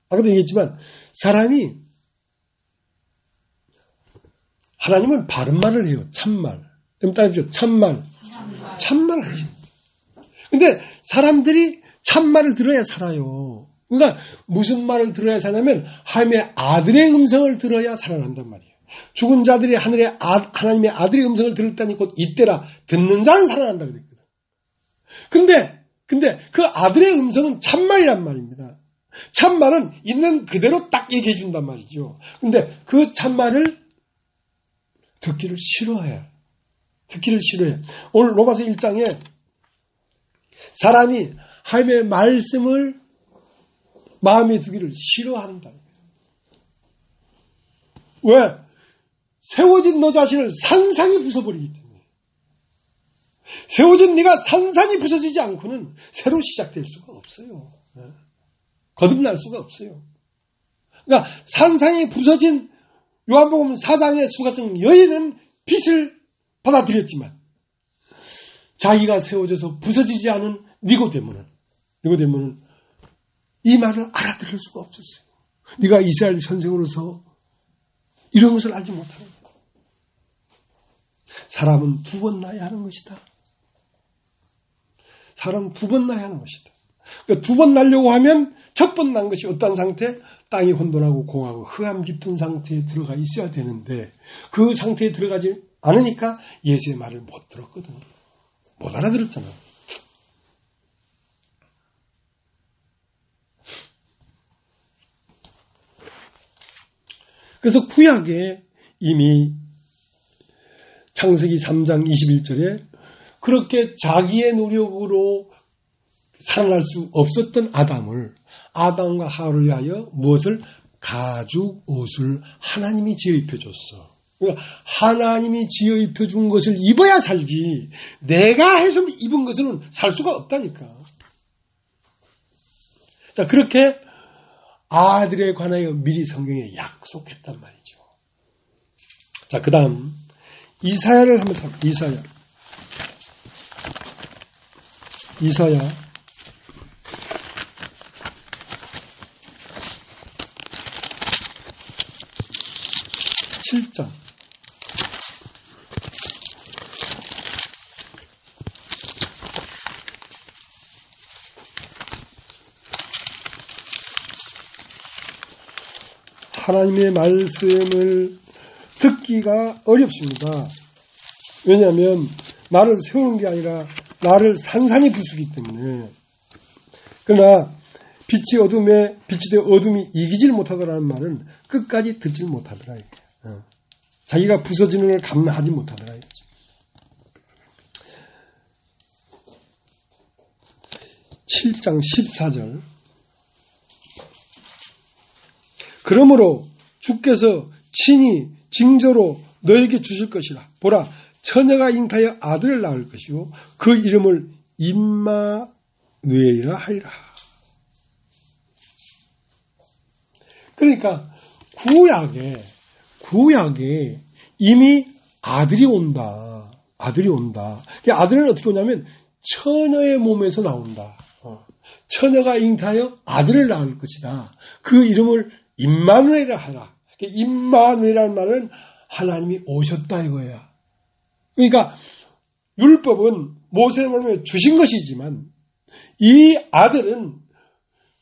아까도 얘기했지만 사람이 하나님은 바른 말을 해요. 참말. 좀 따라해보죠. 참말 하죠. 근데 사람들이 참말을 들어야 살아요. 그러니까 무슨 말을 들어야 사냐면 하나님의 아들의 음성을 들어야 살아난단 말이에요. 죽은 자들이 하나님의 아들의 음성을 들었다니 곧 이때라 듣는 자는 살아난다 그랬거든. 근데 그 아들의 음성은 참말이란 말입니다. 참말은 있는 그대로 딱 얘기해 준단 말이죠. 근데 그 참말을 듣기를 싫어해. 오늘 로마서 1장에 사람이 하나님의 말씀을 마음에 두기를 싫어한다. 왜? 세워진 너 자신을 산산이 부숴버리기 때문에. 세워진 네가 산산이 부서지지 않고는 새로 시작될 수가 없어요. 거듭날 수가 없어요. 그러니까 산산이 부서진 요한복음 4장의 수가성 여인은 빛을 받아들였지만 자기가 세워져서 부서지지 않은 니고데모는 이 말을 알아들을 수가 없었어요. 네가 이스라엘 선생으로서 이런 것을 알지 못하는 거예요. 사람은 2번 나야 하는 것이다. 사람은 2번 나야 하는 것이다. 그러니까 2번 나려고 하면 첫 번 난 것이 어떤 상태? 땅이 혼돈하고 공하고 흑암 깊은 상태에 들어가 있어야 되는데 그 상태에 들어가지 않으니까 예수의 말을 못 들었거든. 못 알아들었잖아. 그래서 구약에 이미 창세기 3장 21절에 그렇게 자기의 노력으로 살아날 수 없었던 아담과 하와를 위하여 무엇을? 가죽 옷을 하나님이 지어 입혀줬어. 그러니까 하나님이 지어 입혀준 것을 입어야 살지, 내가 해서 입은 것은 살 수가 없다니까. 자, 그렇게 아들에 관하여 미리 성경에 약속했단 말이죠. 자, 그 다음 이사야를 한번 살펴볼게요. 이사야 7장. 하나님의 말씀을 듣기가 어렵습니다. 왜냐하면 나를 세우는 게 아니라 나를 산산이 부수기 때문에. 그러나 빛이 되어 어둠이 이기질 못하더라는 말은 끝까지 듣질 못하더라. 자기가 부서지는 걸 감당하지 못하더라. 7장 14절. 그러므로 주께서 친히 징조로 너에게 주실 것이라. 보라, 처녀가 잉타하여 아들을 낳을 것이요 그 이름을 임마누엘이라 하리라. 그러니까 구약에 이미 아들이 온다. 아들은 어떻게 오냐면 처녀의 몸에서 나온다. 처녀가 잉타하여 아들을 낳을 것이다. 그 이름을 임마누엘이라 하라. 임마누엘이라는 말은 하나님이 오셨다 이거야. 그러니까 율법은 모세의 말미암아 주신 것이지만 이 아들은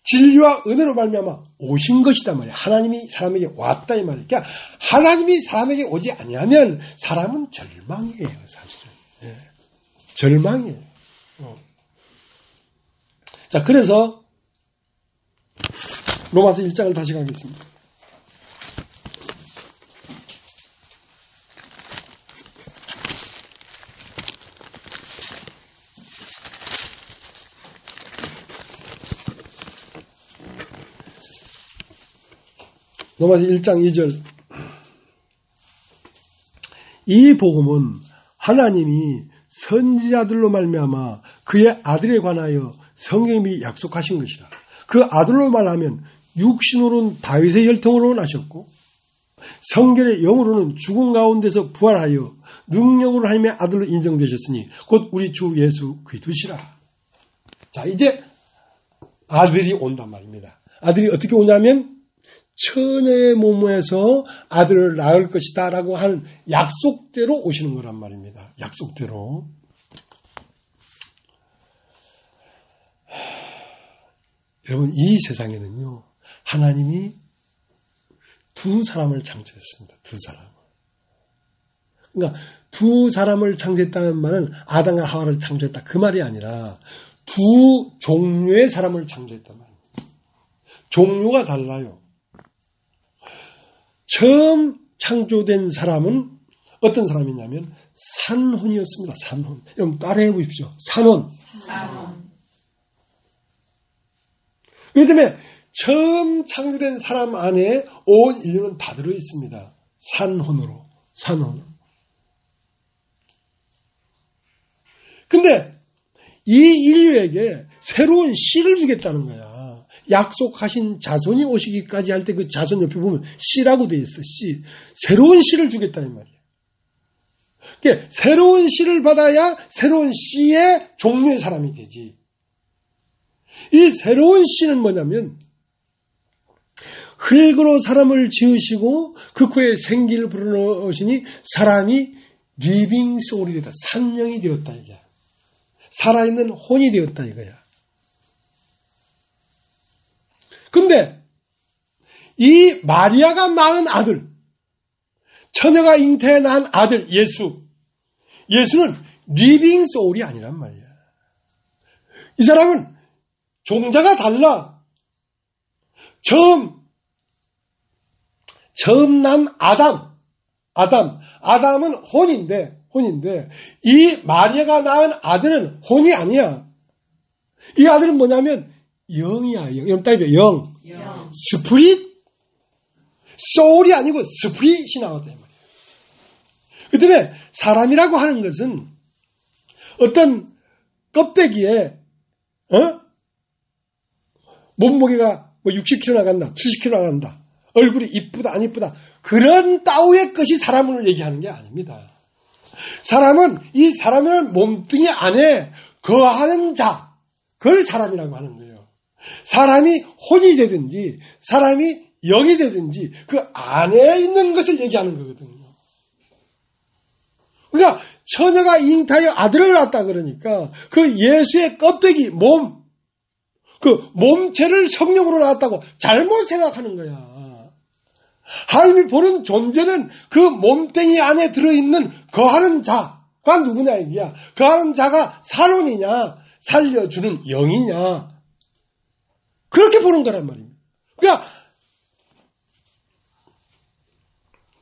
진리와 은혜로 말미암아 오신 것이다 말이야. 하나님이 사람에게 왔다 이 말이야. 그러니까 하나님이 사람에게 오지 아니하면 사람은 절망이에요, 사실은. 예. 절망이에요. 자, 그래서 로마서 1장을 다시 가겠습니다. 로마서 1장 2절. 이 복음은 하나님이 선지자들로 말미암아 그의 아들에 관하여 성경에 미리 약속하신 것이라. 그 아들로 말하면 육신으로는 다윗의 혈통으로 나셨고 성결의 영으로는 죽은 가운데서 부활하여 능력으로 하나님의 아들로 인정되셨으니 곧 우리 주 예수 그리스도시라. 자, 이제 아들이 온단 말입니다. 아들이 어떻게 오냐면 처녀의 몸에서 아들을 낳을 것이다 라고 하는 약속대로 오시는 거란 말입니다. 약속대로. 여러분, 이 세상에는요, 하나님이 두 사람을 창조했습니다. 두 사람을. 그러니까 두 사람을 창조했다는 말은 아담과 하와를 창조했다 그 말이 아니라 두 종류의 사람을 창조했단 말입니다. 종류가 달라요. 처음 창조된 사람은 어떤 사람이냐면 산혼이었습니다. 산혼. 여러분 따라해 보십시오. 산혼. 그렇기 때문에 처음 창조된 사람 안에 온 인류는 다 들어 있습니다. 산혼으로. 산혼. 근데 이 인류에게 새로운 씨를 주겠다는 거야. 약속하신 자손이 오시기까지 할 때 그 자손 옆에 보면 씨라고 되어 있어. 씨. 새로운 씨를 주겠다 이 말이야. 그러니까 새로운 씨를 받아야 새로운 씨의 종류의 사람이 되지. 이 새로운 씨는 뭐냐면 흙으로 사람을 지으시고 그 코에 생기를 불어넣으시니 사람이 리빙 소울이 되었다. 생명이 되었다 이거야. 살아있는 혼이 되었다 이거야. 근데 이 마리아가 낳은 아들, 처녀가 잉태해 낳은 아들 예수는 리빙 소울이 아니란 말이야. 이 사람은 종자가 달라. 처음 난 아담은 혼인데 혼인데 이 마리아가 낳은 아들은 혼이 아니야. 이 아들은 뭐냐면 영이야. 영. 따위로 영. 스프릿. 소울이 아니고 스프릿이 나왔단 말이야. 그 때문에 사람이라고 하는 것은 어떤 껍데기에 몸무게가 뭐 60kg 나간다, 70kg 나간다, 얼굴이 이쁘다 안 이쁘다 그런 따위의 것이 사람을 얘기하는 게 아닙니다. 사람은 이 사람의 몸뚱이 안에 거하는 자, 그걸 사람이라고 하는 거예요. 사람이 혼이 되든지 사람이 영이 되든지 그 안에 있는 것을 얘기하는 거거든요. 그러니까 처녀가 잉타하여 아들을 낳았다 그러니까 그 예수의 껍데기, 몸, 그 몸체를 성령으로 낳았다고 잘못 생각하는 거야. 하나님이 보는 존재는 그 몸뚱이 안에 들어있는 거하는 자가 누구냐 이게야. 거하는 자가 산혼이냐 살려주는 영이냐 그렇게 보는 거란 말입니다. 그러니까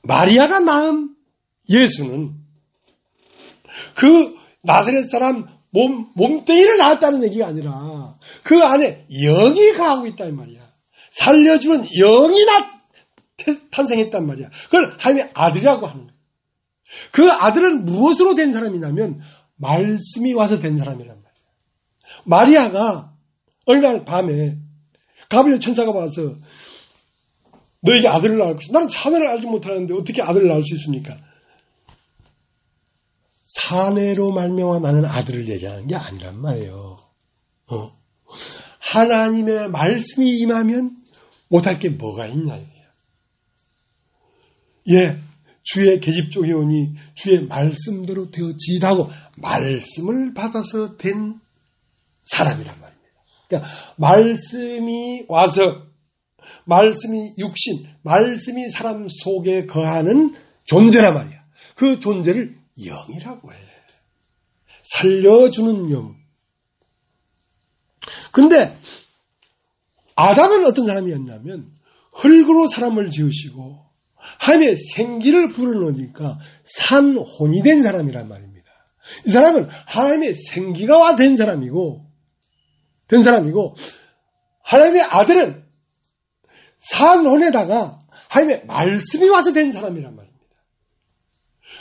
마리아가 낳은 예수는 그 나사렛 사람 몸뚱이를 낳았다는 얘기가 아니라 그 안에 영이 거하고 있단 말이야. 살려주는 영이 탄생했단 말이야. 그걸 하나님의 아들이라고 하는 거야. 그 아들은 무엇으로 된 사람이냐면 말씀이 와서 된 사람이란 말이야. 마리아가 어느 날 밤에 가브리엘 천사가 와서 너에게 아들을 낳을 것이다. 나는 사내를 알지 못하는데 어떻게 아들을 낳을 수 있습니까? 사내로 말미암아 나는 아들을 얘기하는 게 아니란 말이에요. 하나님의 말씀이 임하면 못할 게 뭐가 있냐 이거야. 예, 주의 계집종이 오니 주의 말씀대로 되어지라고 말씀을 받아서 된 사람이란 말입니다. 그러니까 말씀이 와서 말씀이 육신, 말씀이 사람 속에 거하는 존재란 말이야. 그 존재를 영이라고 해. 살려주는 영. 근데 아담은 어떤 사람이었냐면 흙으로 사람을 지으시고 하나님의 생기를 불어넣으니까 산혼이 된 사람이란 말입니다. 이 사람은 하나님의 생기가 된 사람이고 하나님의 아들은 산혼에다가 하나님의 말씀이 와서 된 사람이란 말입니다.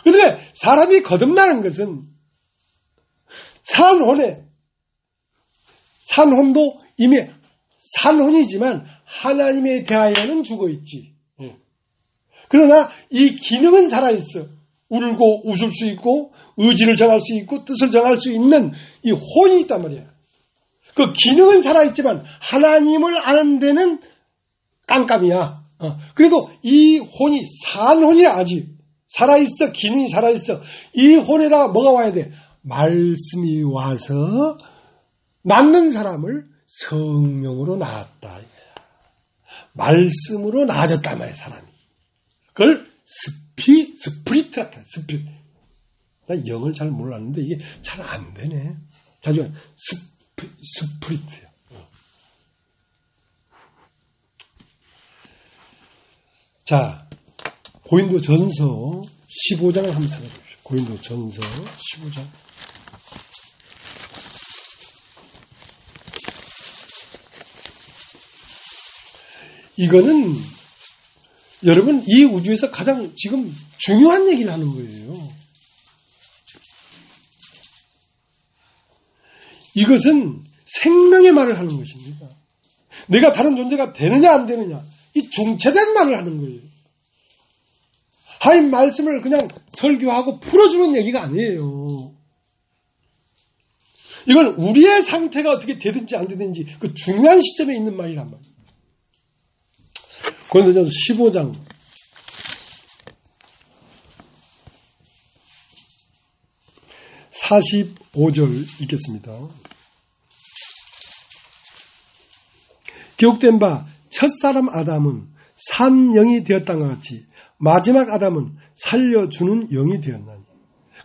그런데 사람이 거듭나는 것은 산혼도 이미 산혼이지만 하나님에 대하여는 죽어있지. 그러나 이 기능은 살아있어. 울고 웃을 수 있고 의지를 정할 수 있고 뜻을 정할 수 있는 이 혼이 있단 말이야. 그 기능은 살아있지만 하나님을 아는 데는 깜깜이야. 그래도 이 혼이 산혼이라 아직 살아있어. 기능이 살아있어. 이 혼에다가 뭐가 와야 돼? 말씀이 와서 낳는 사람을 성령으로 낳았다. 말씀으로 낳아졌단 말이야, 사람이. 그걸 스프리트라 해. 스프리트. 나 영어를 잘 몰랐는데 이게 잘 안 되네. 자주 스프리트야. 자, 고린도전서 15장을 한번 찾아보십시오. 고린도전서 15장. 이거는 여러분 이 우주에서 가장 지금 중요한 얘기를 하는 거예요. 이것은 생명의 말을 하는 것입니다. 내가 다른 존재가 되느냐 안 되느냐 이 중체된 말을 하는 거예요. 하나님 말씀을 그냥 설교하고 풀어주는 얘기가 아니에요. 이건 우리의 상태가 어떻게 되든지 안 되든지 그 중요한 시점에 있는 말이란 말이에요. 고린도전서 15장 45절 읽겠습니다. 기록된 바 첫사람 아담은 산 영이 되었다는 것 같이 마지막 아담은 살려주는 영이 되었나니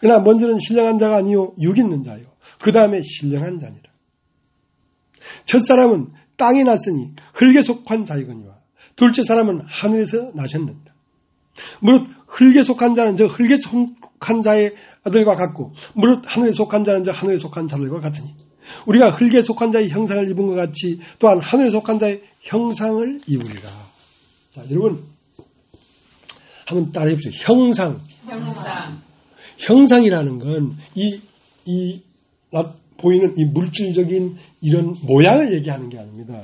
그러나 먼저는 신령한 자가 아니요 육 있는 자요 그 다음에 신령한 자니라. 첫사람은 땅에 났으니 흙에 속한 자이거니와 둘째 사람은 하늘에서 나셨느니라. 무릇 흙에 속한 자는 저 흙에 속한 자의 아들과 같고 무릇 하늘에 속한 자는 저 하늘에 속한 자들과 같으니 우리가 흙에 속한 자의 형상을 입은 것 같이 또한 하늘에 속한 자의 형상을 입으리라. 자, 여러분 한번 따라해 보세요. 형상이라는 건 보이는 이 물질적인 이런 모양을 얘기하는 게 아닙니다.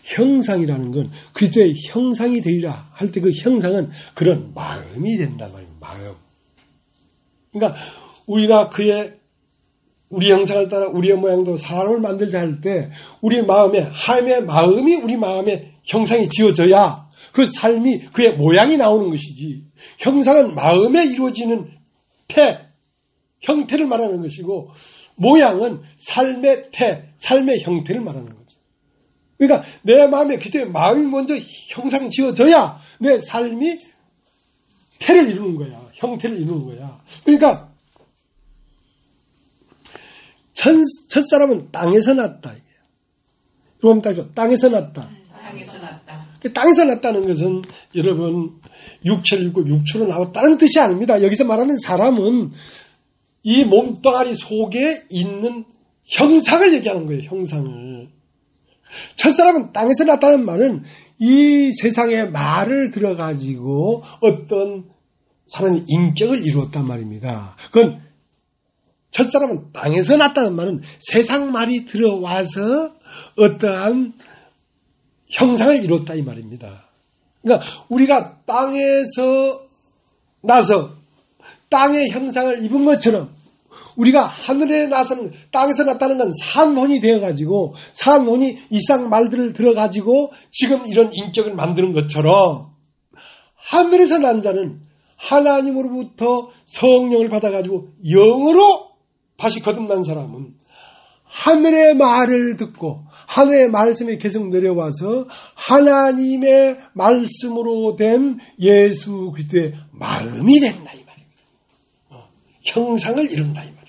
형상이라는 건 그리스도의 형상이 되리라 할 때 그 형상은 그런 마음이 된단 말이에요. 마음. 그러니까 우리가 우리 형상을 따라 우리의 모양도 사람을 만들자 할 때 우리 마음에 하나님의 마음이 우리 마음에 형상이 지어져야 그 삶이 그의 모양이 나오는 것이지. 형상은 마음에 이루어지는 형태를 말하는 것이고 모양은 삶의 삶의 형태를 말하는 거죠. 그러니까 내 마음에 그때 마음이 먼저 형상이 지어져야 내 삶이 태를 이루는 거야. 형태를 이루는 거야. 그러니까 첫사람은 땅에서 났다. 여러분 땅에서 났다. 땅에서 났다는 것은 여러분 육체를 입고 육체로 나왔다는 뜻이 아닙니다. 여기서 말하는 사람은 이 몸뚱아리 속에 있는 형상을 얘기하는 거예요. 형상을. 첫사람은 땅에서 났다는 말은 이 세상의 말을 들어가지고 어떤 사람이 인격을 이루었단 말입니다. 그건 첫사람은 땅에서 났다는 말은 세상 말이 들어와서 어떠한 형상을 이뤘다 이 말입니다. 그러니까 우리가 땅에서 나서 땅의 형상을 입은 것처럼 우리가 하늘에 나서는 땅에서 났다는 건 산혼이 되어가지고 산혼이 이상 말들을 들어가지고 지금 이런 인격을 만드는 것처럼 하늘에서 난 자는 하나님으로부터 성령을 받아가지고 영으로 다시 거듭난 사람은 하늘의 말을 듣고 하늘의 말씀이 계속 내려와서 하나님의 말씀으로 된 예수 그리스도의 마음이 된다 이 말입니다. 형상을 이룬다 이 말입니다.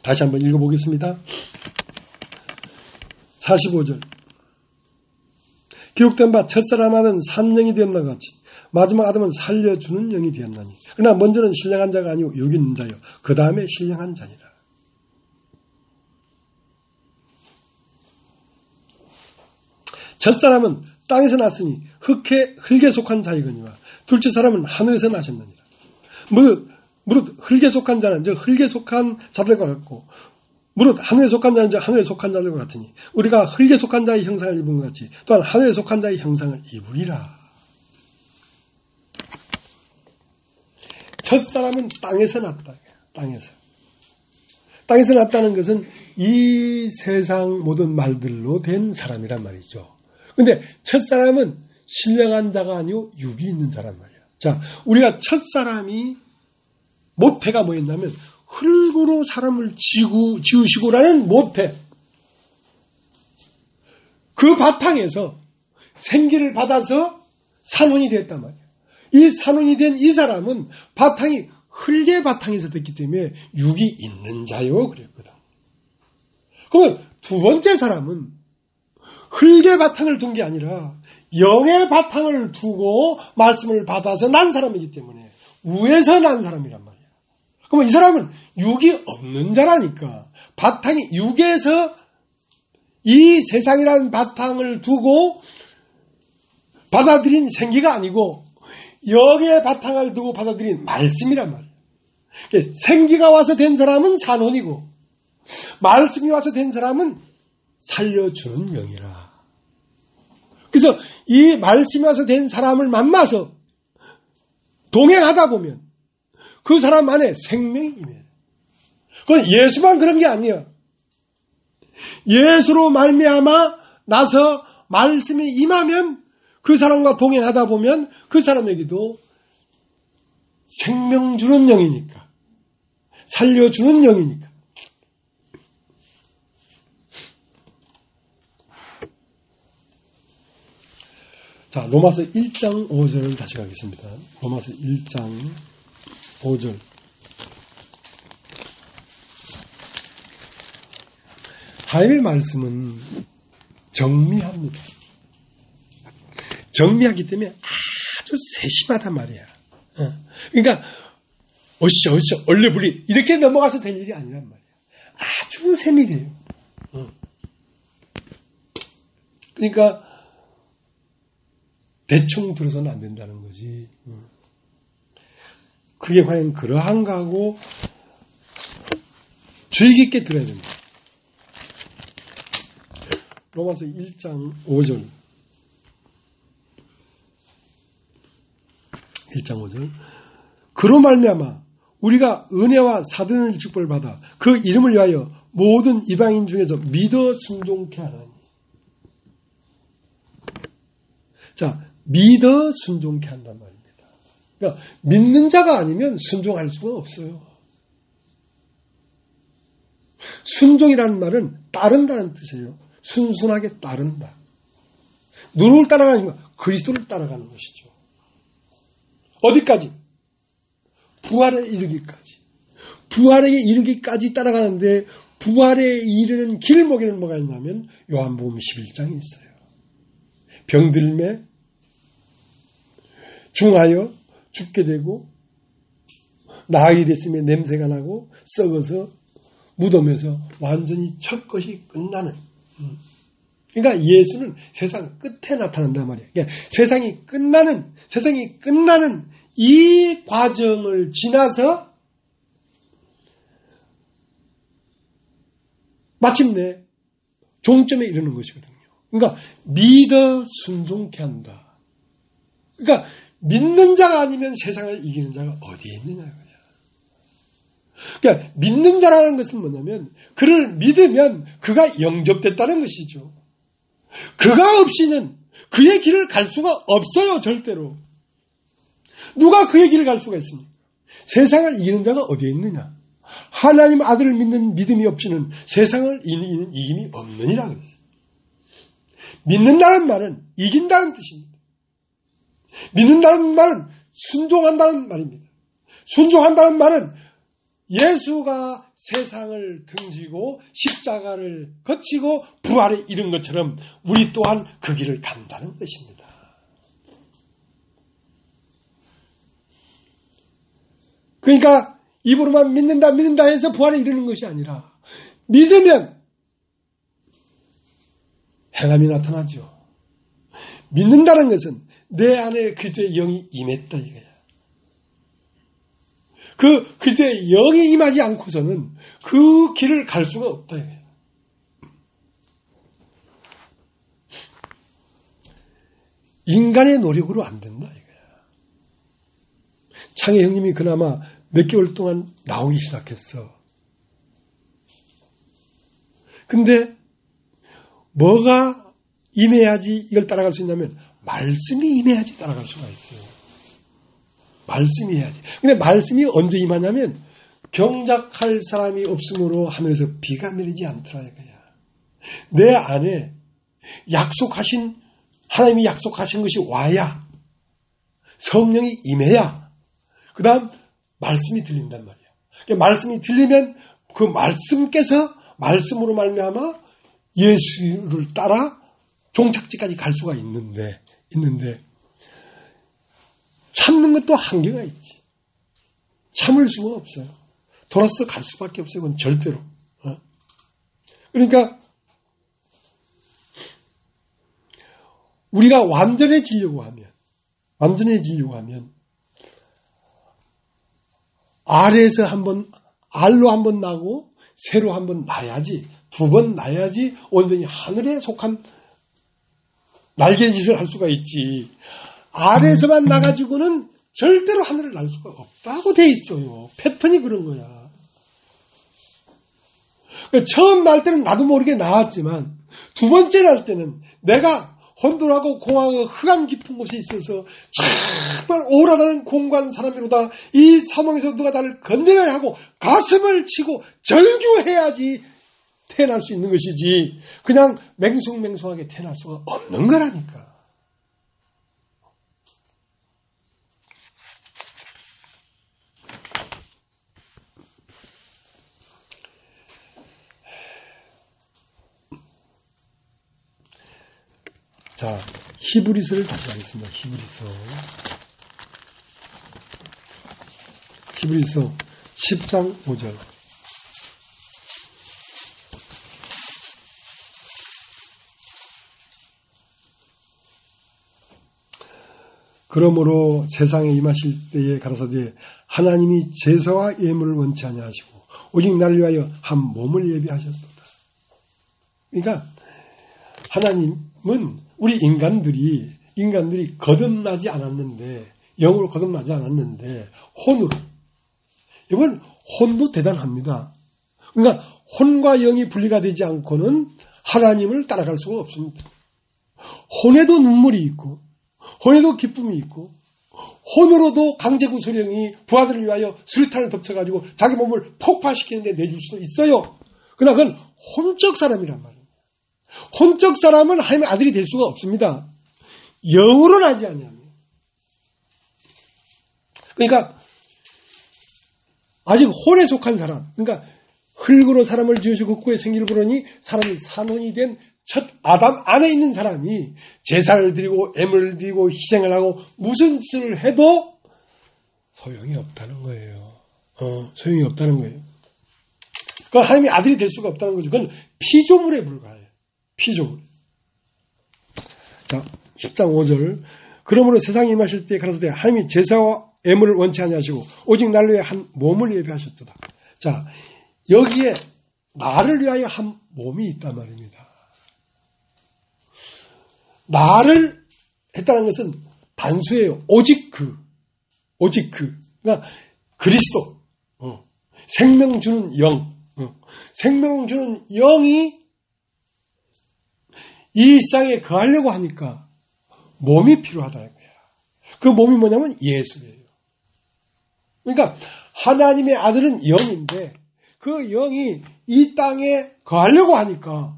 다시 한번 읽어보겠습니다. 45절 기록된 바 첫사람 아들은 산영이 되었나 같이 마지막 아담은 살려주는 영이 되었나니 그러나 먼저는 신령한 자가 아니고 여기 있는 자요 그 다음에 신령한 자니라. 첫사람은 땅에서 났으니 흙에 속한 자이거니와 둘째 사람은 하늘에서 나셨느니라. 무릇 흙에 속한 자는 즉 흙에 속한 자들과 같고 무릇 하늘에 속한 자는 즉 하늘에 속한 자들과 같으니 우리가 흙에 속한 자의 형상을 입은 것 같이 또한 하늘에 속한 자의 형상을 입으리라. 첫사람은 땅에서 났다. 땅에서 났다는 것은 이 세상 모든 말들로 된 사람이란 말이죠. 근데 첫사람은 신령한 자가 아니고 육이 있는 자란 말이야. 자, 우리가 첫사람이 모태가 뭐였냐면 흙으로 사람을 지으시고라는 모태. 그 바탕에서 생기를 받아서 산혼이 됐단 말이야. 이 산혼이 된 이 사람은 바탕이 흙의 바탕에서 됐기 때문에 육이 있는 자요 그랬거든. 그러면 두 번째 사람은 흙의 바탕을 둔 게 아니라 영의 바탕을 두고 말씀을 받아서 난 사람이기 때문에 위에서 난 사람이란 말이야. 그러면 이 사람은 육이 없는 자라니까 바탕이 육에서 이 세상이라는 바탕을 두고 받아들인 생기가 아니고 영의 바탕을 두고 받아들인 말씀이란 말이야. 생기가 와서 된 사람은 산혼이고 말씀이 와서 된 사람은 살려주는 영이라. 그래서 이 말씀이 와서 된 사람을 만나서 동행하다 보면 그 사람 안에 생명이 임해. 그건 예수만 그런 게 아니야. 예수로 말미암아 나서 말씀이 임하면 그 사람과 동행하다 보면 그 사람에게도 생명 주는 영이니까. 살려주는 영이니까. 자, 로마서 1장 5절을 다시 가겠습니다. 로마서 1장 5절. 하나님의 말씀은 정미합니다. 정미하기 때문에 아주 세심하단 말이야. 그러니까 어시어시 얼레불리 이렇게 넘어가서 될 일이 아니란 말이야. 아주 세밀해요. 그러니까 대충 들어서는 안 된다는 거지. 그게 과연 그러한가 하고 주의 깊게 들어야 됩니다. 로마서 1장 5절 1장 5절 그로 말미암아 우리가 은혜와 사도의 직분을 받아 그 이름을 위하여 모든 이방인 중에서 믿어 순종케 하나니. 자, 믿어 순종케 한단 말입니다. 그러니까 믿는 자가 아니면 순종할 수가 없어요. 순종이라는 말은 따른다는 뜻이에요. 순순하게 따른다. 누구를 따라가는 거? 그리스도를 따라가는 것이죠. 어디까지? 부활에 이르기까지. 부활에 이르기까지 따라가는데 부활에 이르는 길목에는 뭐가 있냐면 요한복음 11장이 있어요. 병들매 중하여 죽게 되고 나이 됐으면 냄새가 나고 썩어서 무덤에서 완전히 첫 것이 끝나는. 그러니까 예수는 세상 끝에 나타난단 말이에요. 그러니까 세상이 끝나는 이 과정을 지나서 마침내 종점에 이르는 것이거든요. 그러니까 믿어 순종케 한다. 그러니까 믿는 자가 아니면 세상을 이기는 자가 어디에 있느냐. 그러니까 믿는 자라는 것은 뭐냐면 그를 믿으면 그가 영접됐다는 것이죠. 그가 없이는 그의 길을 갈 수가 없어요. 절대로. 누가 그의 길을 갈 수가 있습니까? 세상을 이기는 자가 어디에 있느냐. 하나님 아들을 믿는 믿음이 없이는 세상을 이기는 이김이 없느니라 그랬어요. 믿는다는 말은 이긴다는 뜻입니다. 믿는다는 말은 순종한다는 말입니다. 순종한다는 말은 예수가 세상을 등지고 십자가를 거치고 부활에 이른 것처럼 우리 또한 그 길을 간다는 것입니다. 그러니까 입으로만 믿는다 해서 부활에 이르는 것이 아니라 믿으면 행함이 나타나죠. 믿는다는 것은 내 안에 그리스도의 영이 임했다 이거야. 그리스도의 영이 임하지 않고서는 그 길을 갈 수가 없다 이거야. 인간의 노력으로 안 된다 이거야. 창희 형님이 그나마 몇 개월 동안 나오기 시작했어. 근데 뭐가 임해야지 이걸 따라갈 수 있냐면 말씀이 임해야지 따라갈 수가 있어요. 말씀이 해야지. 근데 말씀이 언제 임하냐면 경작할 사람이 없으므로 하늘에서 비가 내리지 않더라 이거야. 내 안에 하나님이 약속하신 것이 와야 성령이 임해야 그 다음 말씀이 들린단 말이야. 그러니까 말씀이 들리면 그 말씀께서 말씀으로 말미암아 예수를 따라 종착지까지 갈 수가 있는데 참는 것도 한계가 있지. 참을 수가 없어요. 돌아서 갈 수밖에 없어요. 그건 절대로. 그러니까 우리가 완전해지려고 하면 알에서 알로 한번 나고 새로 한번 나야지, 두 번 나야지 온전히 하늘에 속한 날개짓을 할 수가 있지. 알에서만 나가지고는 절대로 하늘을 날 수가 없다고 돼 있어요. 패턴이 그런 거야. 처음 날 때는 나도 모르게 나왔지만 두 번째 날 때는 내가 혼돈하고 공허하고 흑암 깊은 곳에 있어서 정말 오라다는 공간 사람이로다. 이 사망에서 누가 나를 건져내야 하고 가슴을 치고 절규해야지 태어날 수 있는 것이지 그냥 맹숭맹숭하게 태어날 수가 없는 거라니까. 자, 히브리서를 다시 하겠습니다. 히브리서 10장 5절. 그러므로 세상에 임하실 때에 가라사대 하나님이 제사와 예물을 원치 아니하시고 오직 나를 위하여 한 몸을 예비하셨도다. 그러니까 하나님은 우리 인간들이 거듭나지 않았는데, 영으로 거듭나지 않았는데 혼으로, 이건 혼도 대단합니다. 그러니까 혼과 영이 분리가 되지 않고는 하나님을 따라갈 수가 없습니다. 혼에도 눈물이 있고 혼에도 기쁨이 있고 혼으로도 강제구소령이 부하들을 위하여 수류탄을 덮쳐가지고 자기 몸을 폭파시키는데 내줄 수도 있어요. 그러나 그건 혼적 사람이란 말입니다. 혼적 사람은 하나님의 아들이 될 수가 없습니다. 영으로 나지 않냐면. 그러니까 아직 혼에 속한 사람, 그러니까 흙으로 사람을 지으시고 흙구에 생기를 보려니 사람이 산혼이 된 첫 아담 안에 있는 사람이 제사를 드리고 애물을 드리고 희생을 하고 무슨 짓을 해도 소용이 없다는 거예요. 소용이 없다는 거예요. 그건 하나님의 아들이 될 수가 없다는 거죠. 그건 피조물에 불과해요. 피조물. 자, 10장 5절. 그러므로 세상에 임하실 때에 가라사대 하나님이 제사와 애물을 원치 아니하시고 오직 나를 위해 한 몸을 예비하셨도다. 자, 여기에 나를 위하여 한 몸이 있단 말입니다. 나를 했다는 것은 단수예요. 오직 그. 그러니까 그리스도. 생명 주는 영. 생명 주는 영이 이 땅에 거하려고 하니까 몸이 필요하다는 거야. 그 몸이 뭐냐면 예수예요. 그러니까 하나님의 아들은 영인데 그 영이 이 땅에 거하려고 하니까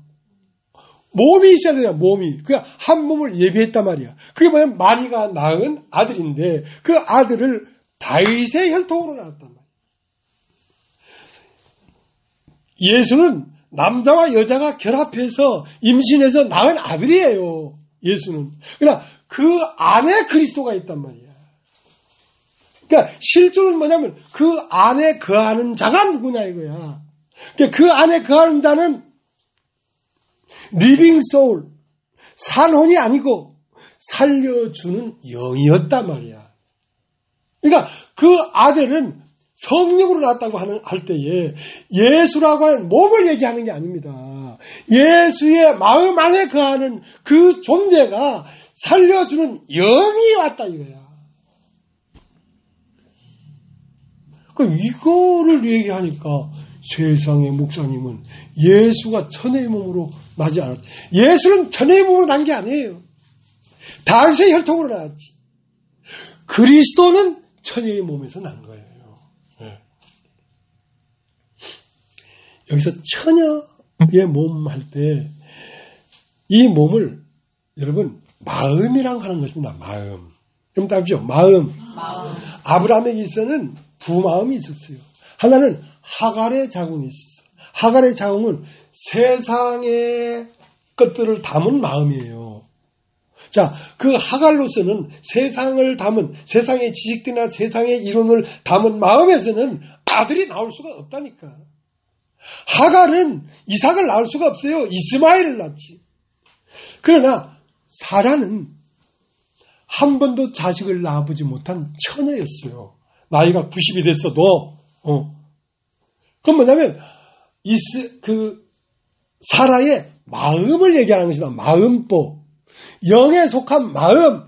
몸이 있어야 돼요. 몸이. 그냥 한 몸을 예비했단 말이야. 그게 뭐냐면 마리가 낳은 아들인데 그 아들을 다윗의 혈통으로 낳았단 말이야. 예수는 남자와 여자가 결합해서 임신해서 낳은 아들이에요. 예수는. 그러나 그 안에 그리스도가 있단 말이야. 그러니까 실존은 뭐냐면 그 안에 거하는 자가 누구냐 이거야. 그러니까 그 안에 거하는 자는 리빙 소울, 산혼이 아니고 살려주는 영이었단 말이야. 그러니까 그 아들은 성령으로 낳았다고 할 때에 예수라고 하는 몸을 얘기하는 게 아닙니다. 예수의 마음 안에 거하는 그 존재가 살려주는 영이 왔다 이거야. 그러니까 이거를 얘기하니까 세상의 목사님은 예수가 천의 몸으로 나지 않았다. 예수는 천의 몸으로 난 게 아니에요. 다윗의 혈통으로 나왔지. 그리스도는 천의 몸에서 난 거예요. 네. 여기서 처녀의 몸 할 때 이 몸을 여러분 마음이라고 하는 것입니다. 마음. 그럼 답이죠. 마음. 아브라함에게 있어는 두 마음이 있었어요. 하나는 하갈의 자궁이 있었어요. 하갈의 자궁은 세상의 것들을 담은 마음이에요. 자, 그 하갈로서는 세상을 담은, 세상의 지식들이나 세상의 이론을 담은 마음에서는 아들이 나올 수가 없다니까. 하갈은 이삭을 낳을 수가 없어요. 이스마엘을 낳지. 그러나 사라는 한 번도 자식을 낳아보지 못한 처녀였어요. 나이가 90이 됐어도. 그건 뭐냐면 사라의 마음을 얘기하는 것이다. 마음보. 영에 속한 마음.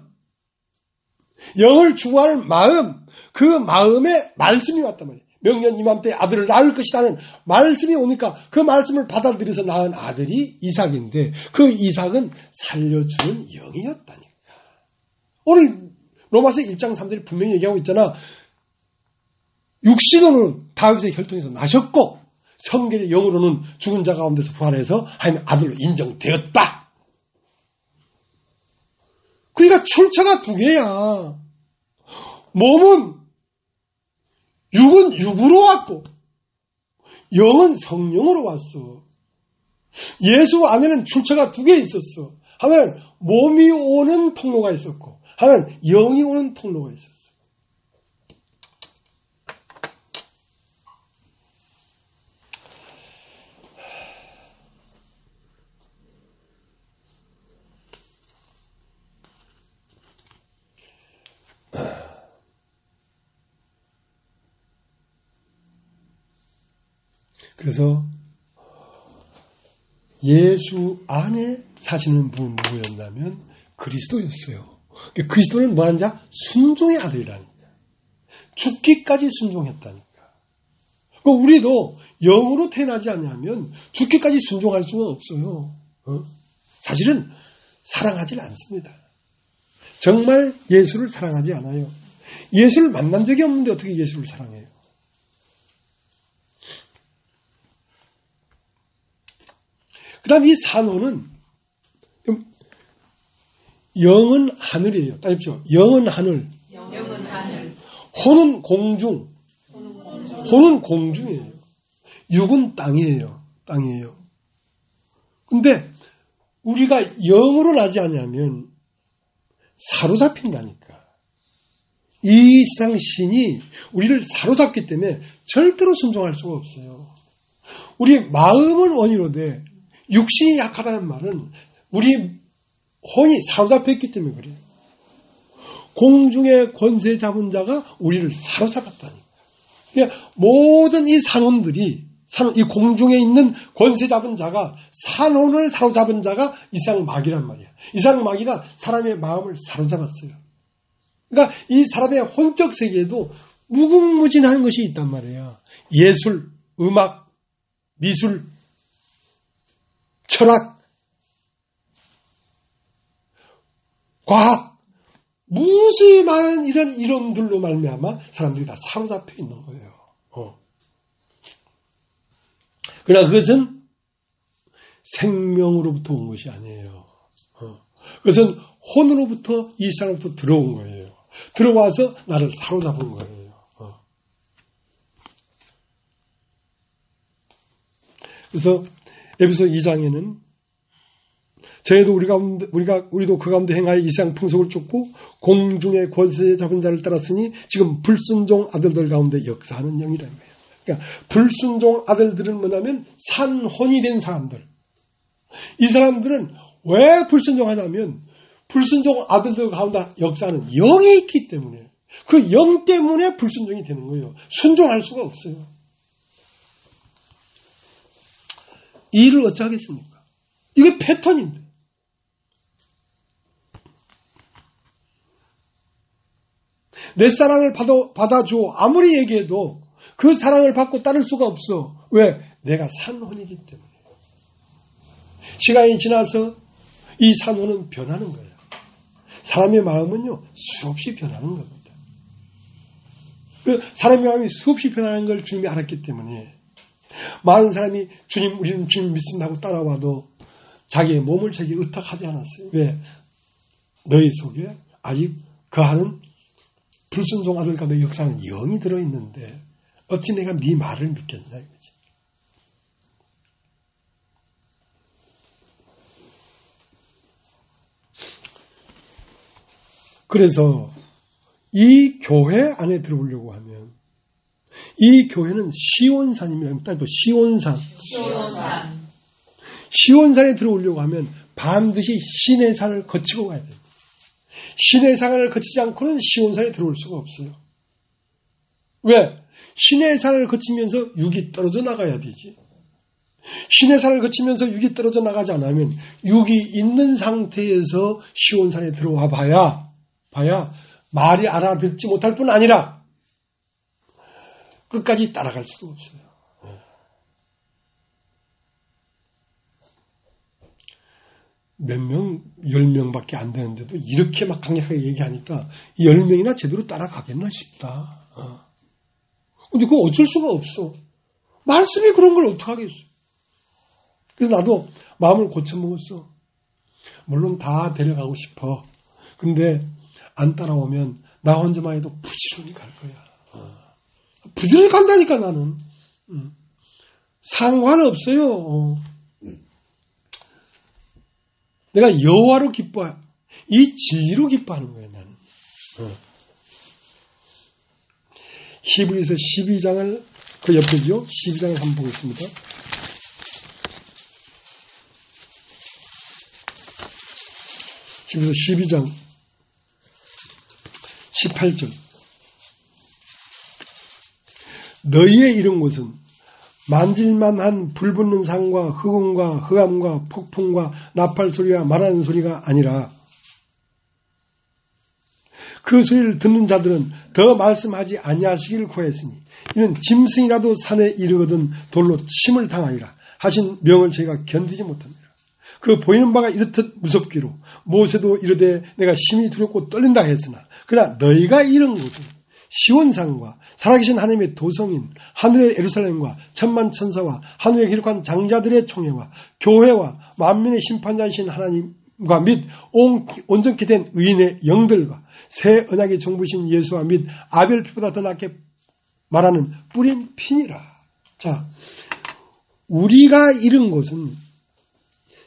영을 추구하는 마음. 그 마음에 말씀이 왔단 말이에요. 명년 이맘때 아들을 낳을 것이라는 말씀이 오니까 그 말씀을 받아들여서 낳은 아들이 이삭인데 그 이삭은 살려주는 영이었다니까. 오늘 로마서 1장 3절에 분명히 얘기하고 있잖아. 육신으로는 다윗의 혈통에서 나셨고 성결의 영으로는 죽은 자 가운데서 부활해서 하나님의 아들로 인정되었다. 그러니까 출처가 두 개야. 몸은 육은 육으로 왔고 영은 성령으로 왔어. 예수 안에는 출처가 두 개 있었어. 하나는 몸이 오는 통로가 있었고 하나는 영이 오는 통로가 있었어. 그래서 예수 안에 사시는 분은 누구였냐면 그리스도였어요. 그리스도는 뭐하는 자? 순종의 아들이라니까. 죽기까지 순종했다니까. 우리도 영으로 태어나지 않냐면 죽기까지 순종할 수가 없어요. 사실은 사랑하지 않습니다. 정말 예수를 사랑하지 않아요. 예수를 만난 적이 없는데 어떻게 예수를 사랑해요? 그 다음 이 산호는 영은 하늘이에요. 따집시오. 영은 하늘. 영은 하늘. 호는 공중. 호는 공중이에요. 육은 땅이에요. 땅이에요. 근데 우리가 영으로 나지 않으면 사로잡힌다니까. 이 세상 신이 우리를 사로잡기 때문에 절대로 순종할 수가 없어요. 우리 마음은 원이로되 육신이 약하다는 말은 우리 혼이 사로잡혔기 때문에 그래요. 공중의 권세 잡은 자가 우리를 사로잡았다니까. 그러니까 모든 이 산혼들이 이 공중에 있는 권세 잡은 자가 산혼을 사로잡은 자가 이상마귀란 말이야. 이상마귀가 사람의 마음을 사로잡았어요. 그러니까 이 사람의 혼적 세계에도 무궁무진한 것이 있단 말이에요. 예술, 음악, 미술, 철학, 과학, 무수히 많은 이런 이론들로 말미암아 사람들이 다 사로잡혀 있는 거예요. 그러나 그것은 생명으로부터 온 것이 아니에요. 그것은 혼으로부터 이 사람으로부터 들어온 거예요. 들어와서 나를 사로잡은 거예요. 그래서 에베소 2장에는 저희도 우리도 그 가운데 행하여 이 세상 풍속을 쫓고 공중의 권세 잡은 자를 따랐으니 지금 불순종 아들들 가운데 역사하는 영이라는 거예요. 그러니까 불순종 아들들은 뭐냐면 산혼이 된 사람들. 이 사람들은 왜 불순종하냐면 불순종 아들들 가운데 역사하는 영이 있기 때문에 그 영 때문에 불순종이 되는 거예요. 순종할 수가 없어요. 이 일을 어찌 하겠습니까? 이게 패턴인데. 내 사랑을 받아줘. 아무리 얘기해도 그 사랑을 받고 따를 수가 없어. 왜? 내가 산혼이기 때문에. 시간이 지나서 이 산혼은 변하는 거예요. 사람의 마음은요, 수없이 변하는 겁니다. 그 사람의 마음이 수없이 변하는 걸 주님이 알았기 때문에 많은 사람이 우리는 주님 믿습니다 하고 따라와도 자기의 몸을 자기 의탁하지 않았어요. 왜? 너희 속에 아직 그하는 불순종 아들 가운데 역사하는 영이 들어있는데 어찌 내가 네 말을 믿겠냐 이거지. 그래서 이 교회 안에 들어오려고 하면 이 교회는 시온산입니다. 따로 시온산. 시온산에 들어오려고 하면 반드시 신의 산을 거치고 가야 돼요. 신의 산을 거치지 않고는 시온산에 들어올 수가 없어요. 왜? 신의 산을 거치면서 육이 떨어져 나가야 되지. 신의 산을 거치면서 육이 떨어져 나가지 않으면 육이 있는 상태에서 시온산에 들어와 봐야 말이 알아듣지 못할 뿐 아니라 끝까지 따라갈 수도 없어요. 몇 명, 10명밖에 안 되는데도 이렇게 막 강력하게 얘기하니까 10명이나 제대로 따라가겠나 싶다. 근데 그거 어쩔 수가 없어. 말씀이 그런 걸 어떡하겠어. 그래서 나도 마음을 고쳐먹었어. 물론 다 데려가고 싶어. 근데 안 따라오면 나 혼자만 해도 부지런히 갈 거야. 부지런히 간다니까 나는. 상관없어요. 내가 여호와로 기뻐해. 이 진리로 기뻐하는 거예요, 나는. 히브리서 12장을 그 옆에죠. 12장을 한번 보겠습니다. 히브리서 12장 18절. 너희의 이런 곳은 만질만한 불붙는 산과 흑음과 흑암과 폭풍과 나팔 소리와 말하는 소리가 아니라 그 소리를 듣는 자들은 더 말씀하지 아니하시길 구하였으니 이는 짐승이라도 산에 이르거든 돌로 침을 당하리라 하신 명을 저희가 견디지 못합니다. 그 보이는 바가 이렇듯 무섭기로 모세도 이르되 내가 심히 두렵고 떨린다 했으나 그러나 너희가 이런 곳은 시온산과 살아계신 하나님의 도성인 하늘의 예루살렘과 천만 천사와 하늘에 기록한 장자들의 총회와 교회와 만민의 심판자이신 하나님과 및 온전케 된 의인의 영들과 새 언약의 정부신 예수와 및 아벨 피보다 더 낫게 말하는 뿌린 핀이라. 자, 우리가 이른 곳은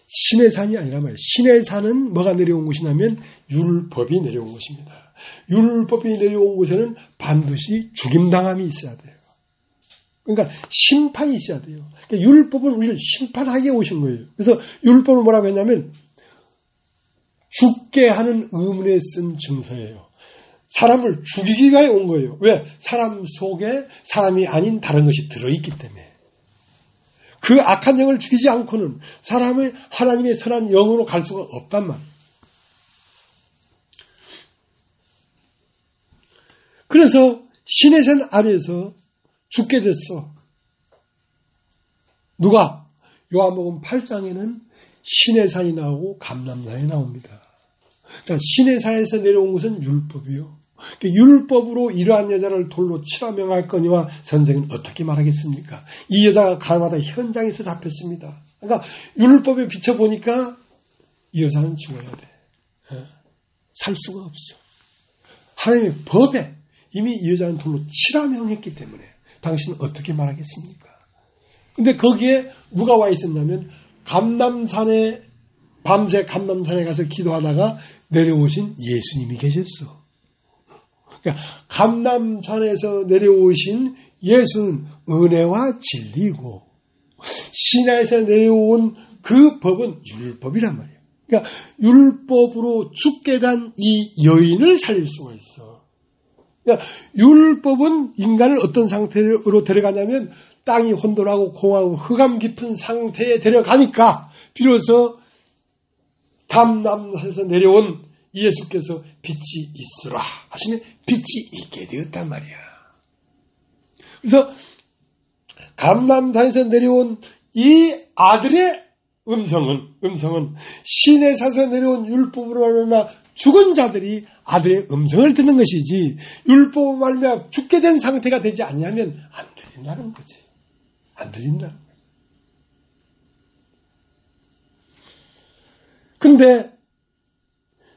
신의 산이 아니라 말이에요. 신의 산은 뭐가 내려온 곳이냐면 율법이 내려온 곳입니다. 율법이 내려온 곳에는 반드시 죽임당함이 있어야 돼요. 그러니까 심판이 있어야 돼요. 그러니까 율법은 우리를 심판하게 오신 거예요. 그래서 율법을 뭐라고 했냐면 죽게 하는 의문에 쓴 증서예요. 사람을 죽이기 위해 온 거예요. 왜? 사람 속에 사람이 아닌 다른 것이 들어있기 때문에. 그 악한 영을 죽이지 않고는 사람의 하나님의 선한 영으로 갈 수가 없단 말이에요. 그래서 신의 산 아래에서 죽게 됐어. 누가? 요한복음 8장에는 신의 산이 나오고 감람산이 나옵니다. 자, 신의 산에서 내려온 것은 율법이요. 율법으로 이러한 여자를 돌로 치라 명할거니와 선생은 어떻게 말하겠습니까? 이 여자가 가나다 현장에서 잡혔습니다. 그러니까 율법에 비춰보니까 이 여자는 죽어야 돼. 살 수가 없어. 하나님의 법에 이미 이 여자는 돌로 치라 명했기 때문에 당신은 어떻게 말하겠습니까? 근데 거기에 누가 와 있었냐면 감람산에 밤새 감람산에 가서 기도하다가 내려오신 예수님이 계셨어. 그러니까 감람산에서 내려오신 예수는 은혜와 진리고 신하에서 내려온 그 법은 율법이란 말이에요. 그러니까 율법으로 죽게 된 이 여인을 살릴 수가 있어. 그러니까 율법은 인간을 어떤 상태로 데려가냐면 땅이 혼돈하고 공허하고 흑암 깊은 상태에 데려가니까 비로소 감람산에서 내려온 예수께서 빛이 있으라 하시면 빛이 있게 되었단 말이야. 그래서 감람산에서 내려온 이 아들의 음성은 신의 산에서 내려온 율법으로 말미암아 죽은 자들이 아들의 음성을 듣는 것이지 율법으로 말미암아 죽게 된 상태가 되지 않냐면 안 들린다는 거지. 안 들린다는 거야. 근데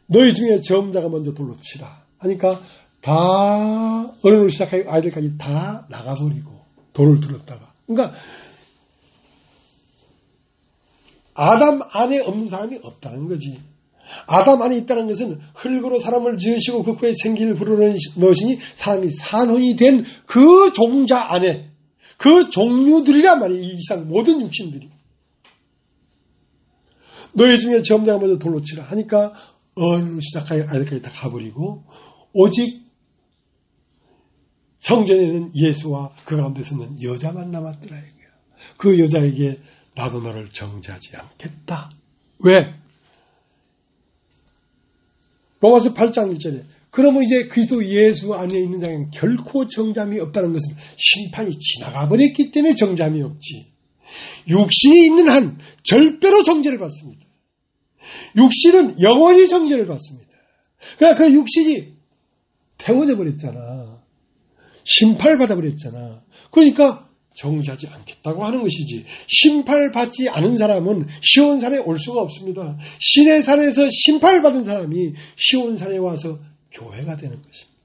너희 중에 점자가 먼저 돌로 치라 하니까 다 어른으로 시작하고 아이들까지 다 나가버리고 돌을 들었다가 그러니까 아담 안에 없는 사람이 없다는 거지. 아담 안에 있다는 것은 흙으로 사람을 지으시고 그 후에 생기를 불어넣으시니 사람이 산혼이 된 그 종자 안에 그 종류들이란 말이에요. 이 이상 모든 육신들이. 너희 중에 점자가 먼저 돌로 치라 하니까 어른으로 시작하여 아이들까지 다 가버리고 오직 성전에는 예수와 그 가운데서는 여자만 남았더라 이거야. 그 여자에게 나도 너를 정죄하지 않겠다. 왜? 로마서 8장 1절에 그러면 이제 그리스도 예수 안에 있는 자에게는 결코 정죄함이 없다는 것은 심판이 지나가 버렸기 때문에 정죄함이 없지. 육신이 있는 한 절대로 정죄를 받습니다. 육신은 영원히 정죄를 받습니다. 그러니까 그 육신이 태워져 버렸잖아. 심판을 받아버렸잖아. 그러니까 정죄하지 않겠다고 하는 것이지. 심판을 받지 않은 사람은 시온산에 올 수가 없습니다. 신의 산에서 심판을 받은 사람이 시온산에 와서 교회가 되는 것입니다.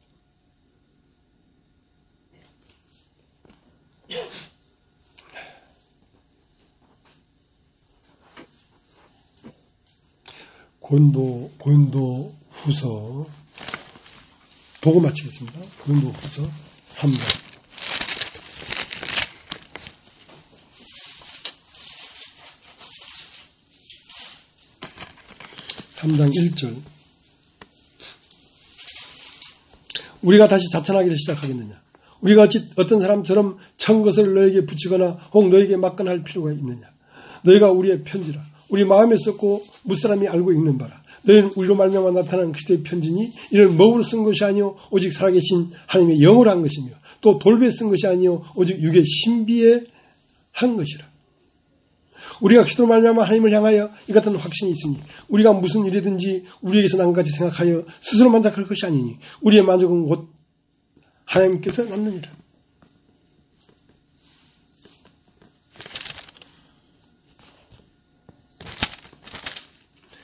고린도 후서 보고 마치겠습니다. 고린도 후서 3장 3장 1절 우리가 다시 자천하기를 시작하겠느냐. 우리가 어떤 사람처럼 천 것을 너에게 붙이거나 혹 너에게 맡거나 할 필요가 있느냐. 너희가 우리의 편지라. 우리 마음에 썼고 무사람이 알고 읽는 바라. 너희는 우리로 말미암아 나타난 그리스도의 편지니 이를 먹으로 쓴 것이 아니요 오직 살아계신 하나님의 영으로 한 것이며 또 돌배에 쓴 것이 아니요 오직 육의 신비에 한 것이라. 우리가 그리스도로 말미암아 하나님을 향하여 이 같은 확신이 있으니 우리가 무슨 일이든지 우리에게서 난 것까지 생각하여 스스로 만족할 것이 아니니 우리의 만족은 곧 하나님께서 낳느니라.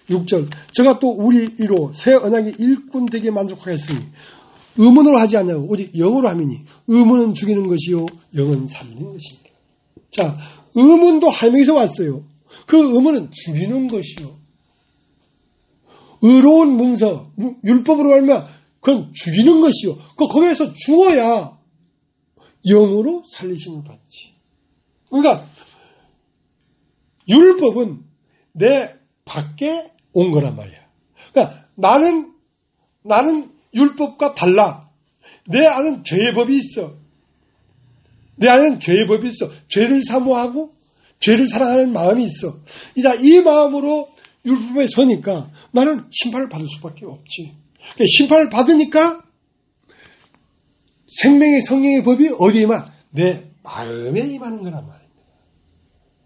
6절 저가 또 우리 이로 새 언약의 일꾼 되게 만족하였으니 의문으로 하지 않냐고 오직 영으로 함이니 의문은 죽이는 것이요 영은 살리는 것입니다. 자, 의문도 하나님에게서 왔어요. 그 의문은 죽이는 것이요. 의로운 문서, 율법으로 말하면 그건 죽이는 것이요. 거기에서 죽어야 영으로 살리심을 받지. 그러니까 율법은 내 밖에 온 거란 말이야. 그러니까 나는 율법과 달라. 내 안은 죄의 법이 있어. 내 안에는 죄의 법이 있어. 죄를 사모하고 죄를 사랑하는 마음이 있어. 이 마음으로 율법에 서니까 나는 심판을 받을 수밖에 없지. 심판을 받으니까 생명의 성령의 법이 어디에 임하? 내 마음에 임하는 거란 말이야.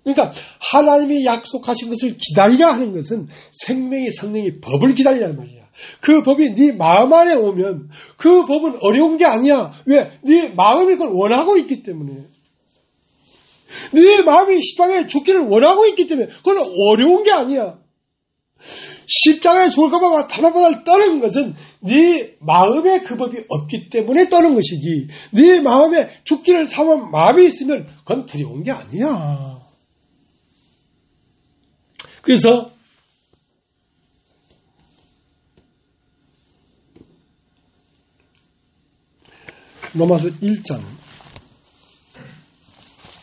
그러니까 하나님이 약속하신 것을 기다리라 하는 것은 생명의 성령의 법을 기다리라는 말이야. 그 법이 네 마음 안에 오면 그 법은 어려운 게 아니야. 왜? 네 마음이 그걸 원하고 있기 때문에. 네 마음이 십자가에 죽기를 원하고 있기 때문에 그건 어려운 게 아니야. 십자가에 죽을까 봐 다발바닥 떠는 것은 네 마음에 그 법이 없기 때문에 떠는 것이지. 네 마음에 죽기를 사모한 마음이 있으면 그건 두려운 게 아니야. 그래서 로마서 1장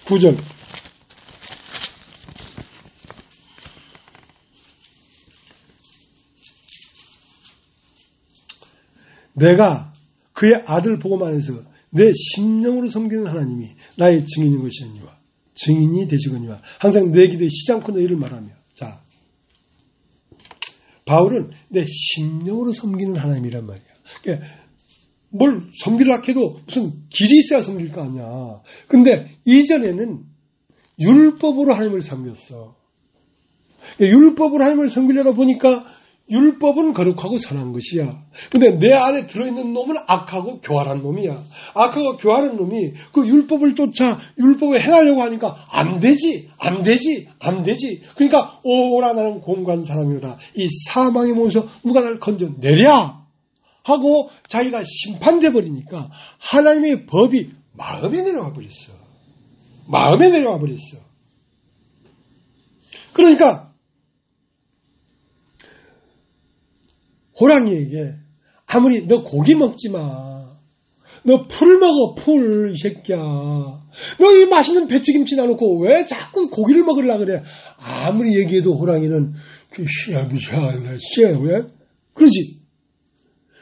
9절 내가 그의 아들 보고만 해서 내 심령으로 섬기는 하나님이 나의 증인인 것이니와 증인이 되시거니와 항상 내 기도에 쉬지 않고 너희를 말하며. 자, 바울은 내 심령으로 섬기는 하나님이란 말이야. 그러니까 뭘 섬기려고 해도 무슨 길이 있어야 섬길 거 아니야. 근데 이전에는 율법으로 하나님을 섬겼어. 그러니까 율법으로 하나님을 섬기려다 보니까 율법은 거룩하고 선한 것이야. 근데 내 안에 들어있는 놈은 악하고 교활한 놈이야. 악하고 교활한 놈이 그 율법을 쫓아 율법을 행하려고 하니까 안 되지. 그러니까 오라 나는 공고한 사람이로다. 이 사망의 몸에서 누가 나를 건져내랴 하고 자기가 심판돼 버리니까 하나님의 법이 마음에 내려와 버렸어. 그러니까 호랑이에게 아무리 너 고기 먹지 마. 너 풀 먹어, 풀, 이 새끼야. 너 이 맛있는 배추김치 놔놓고 왜 자꾸 고기를 먹으려고 그래? 아무리 얘기해도 호랑이는 싫어, 왜? 그러지.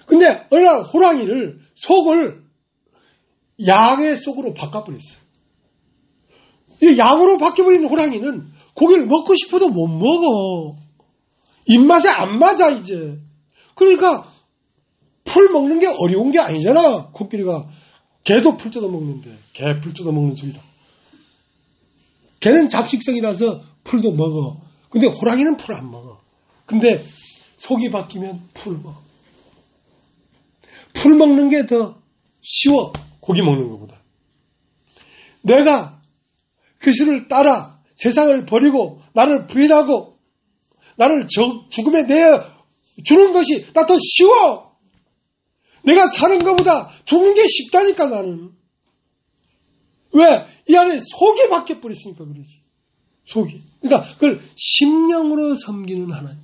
근데 어느 날 호랑이를 속을 양의 속으로 바꿔버렸어. 이 양으로 바뀌어버린 호랑이는 고기를 먹고 싶어도 못 먹어. 입맛에 안 맞아, 이제. 그러니까 풀 먹는 게 어려운 게 아니잖아. 코끼리가 개도 풀 뜯어 먹는데 개 풀 뜯어 먹는 소리다. 개는 잡식성이라서 풀도 먹어. 근데 호랑이는 풀 안 먹어. 근데 속이 바뀌면 풀 먹어. 풀 먹는 게 더 쉬워. 고기 먹는 것보다. 내가 그리스도를 따라 세상을 버리고 나를 부인하고 나를 죽음에 내어 주는 것이 나 더 쉬워. 내가 사는 것보다 죽는 게 쉽다니까 나는. 왜? 이 안에 속이 바뀌어버렸으니까 그러지. 속이. 그러니까 그걸 심령으로 섬기는 하나님.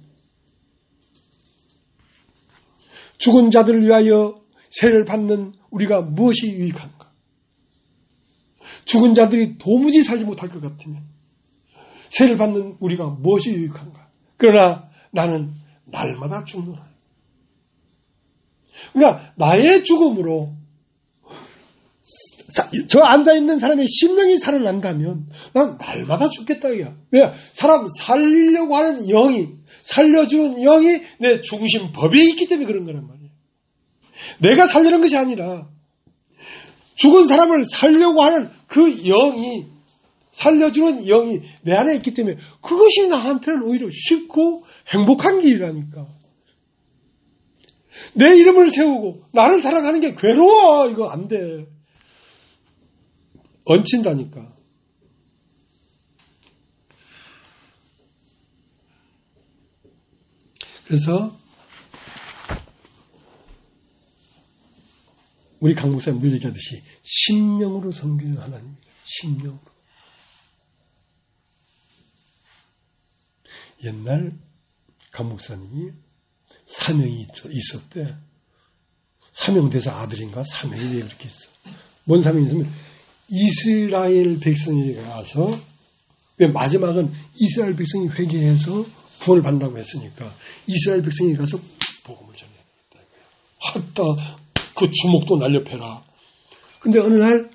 죽은 자들을 위하여 세를 받는 우리가 무엇이 유익한가? 죽은 자들이 도무지 살지 못할 것 같으면 세를 받는 우리가 무엇이 유익한가? 그러나 나는 날마다 죽노라. 그러니까 나의 죽음으로 저 앉아있는 사람의 심령이 살아난다면 난 날마다 죽겠다 이거야. 왜? 사람 살리려고 하는 영이, 살려주는 영이 내 중심 법에 있기 때문에 그런 거란 말이야. 내가 살려는 것이 아니라 죽은 사람을 살려고 하는 그 영이, 살려주는 영이 내 안에 있기 때문에 그것이 나한테는 오히려 쉽고 행복한 길이라니까. 내 이름을 세우고 나를 사랑하는 게 괴로워. 이거 안 돼. 얹힌다니까. 그래서 우리 강 목사님 늘 얘기하듯이 심령으로 섬기는 하나님, 심령으로. 옛날 강 목사님이 사명이 있었대. 사명돼서 아들인가 사명이 왜 그렇게 있어. 뭔 사명이 있으면 이스라엘 백성에게 가서, 왜 마지막은 이스라엘 백성이 회개해서 구원을 받는다고 했으니까 이스라엘 백성이 가서 복음을 전해야 되겠다. 하다 그 주먹도 날려패라. 근데 어느 날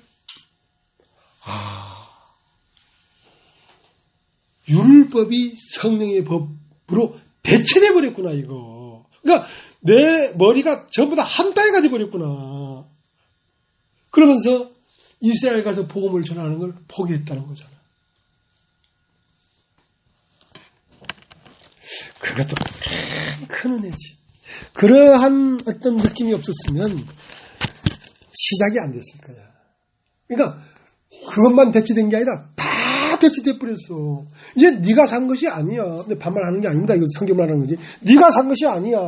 율법이 성령의 법으로 대체돼 버렸구나 이거. 그러니까 내 머리가 전부 다 한 따위가 돼 버렸구나. 그러면서 이스라엘 가서 복음을 전하는 걸 포기했다는 거잖아. 그것도 큰 은혜지. 그러한 어떤 느낌이 없었으면 시작이 안 됐을 거야. 그러니까 그것만 대체된 게 아니라 다 대체돼 버렸어. 이제 네가 산 것이 아니야. 근데 반말하는 게 아닙니다. 이거 성경만 하는 거지. 네가 산 것이 아니야.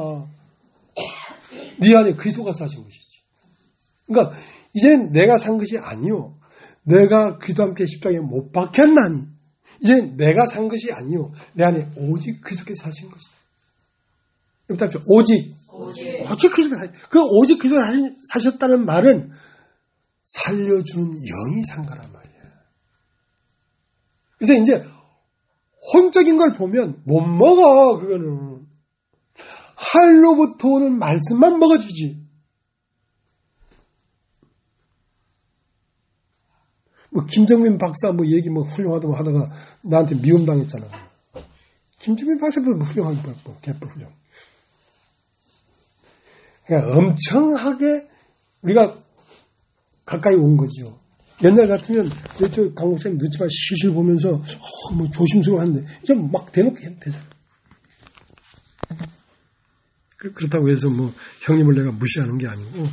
네 안에 그리스도가 사신 것이지. 그러니까 이제는 내가 산 것이 아니요. 내가 그리스도와 함께 십자가에 못 박혔나니 이제 내가 산 것이 아니요. 내 안에 오직 그리스도께서 사신 것이다. 여러분 답죠. 오직 그리스도가 사신. 그 오직 그리스도가 사셨다는 말은 살려주는 영이 산 거란 말이야. 그래서 이제 혼적인 걸 보면 못 먹어. 그거는 하늘로부터 오는 말씀만 먹어주지. 뭐 김정민 박사 뭐 얘기 뭐 훌륭하다고 하다가 나한테 미움당했잖아. 김정민 박사도 뭐 훌륭한 뭐 개뿔 훌륭. 그러니까 엄청하게 우리가 가까이 온 거죠. 옛날 같으면 저 강 목사님 늦지만 실실 보면서 뭐 조심스러워하는데 이제 막 대놓고 해도 되잖아. 그렇다고 해서 뭐 형님을 내가 무시하는 게 아니고.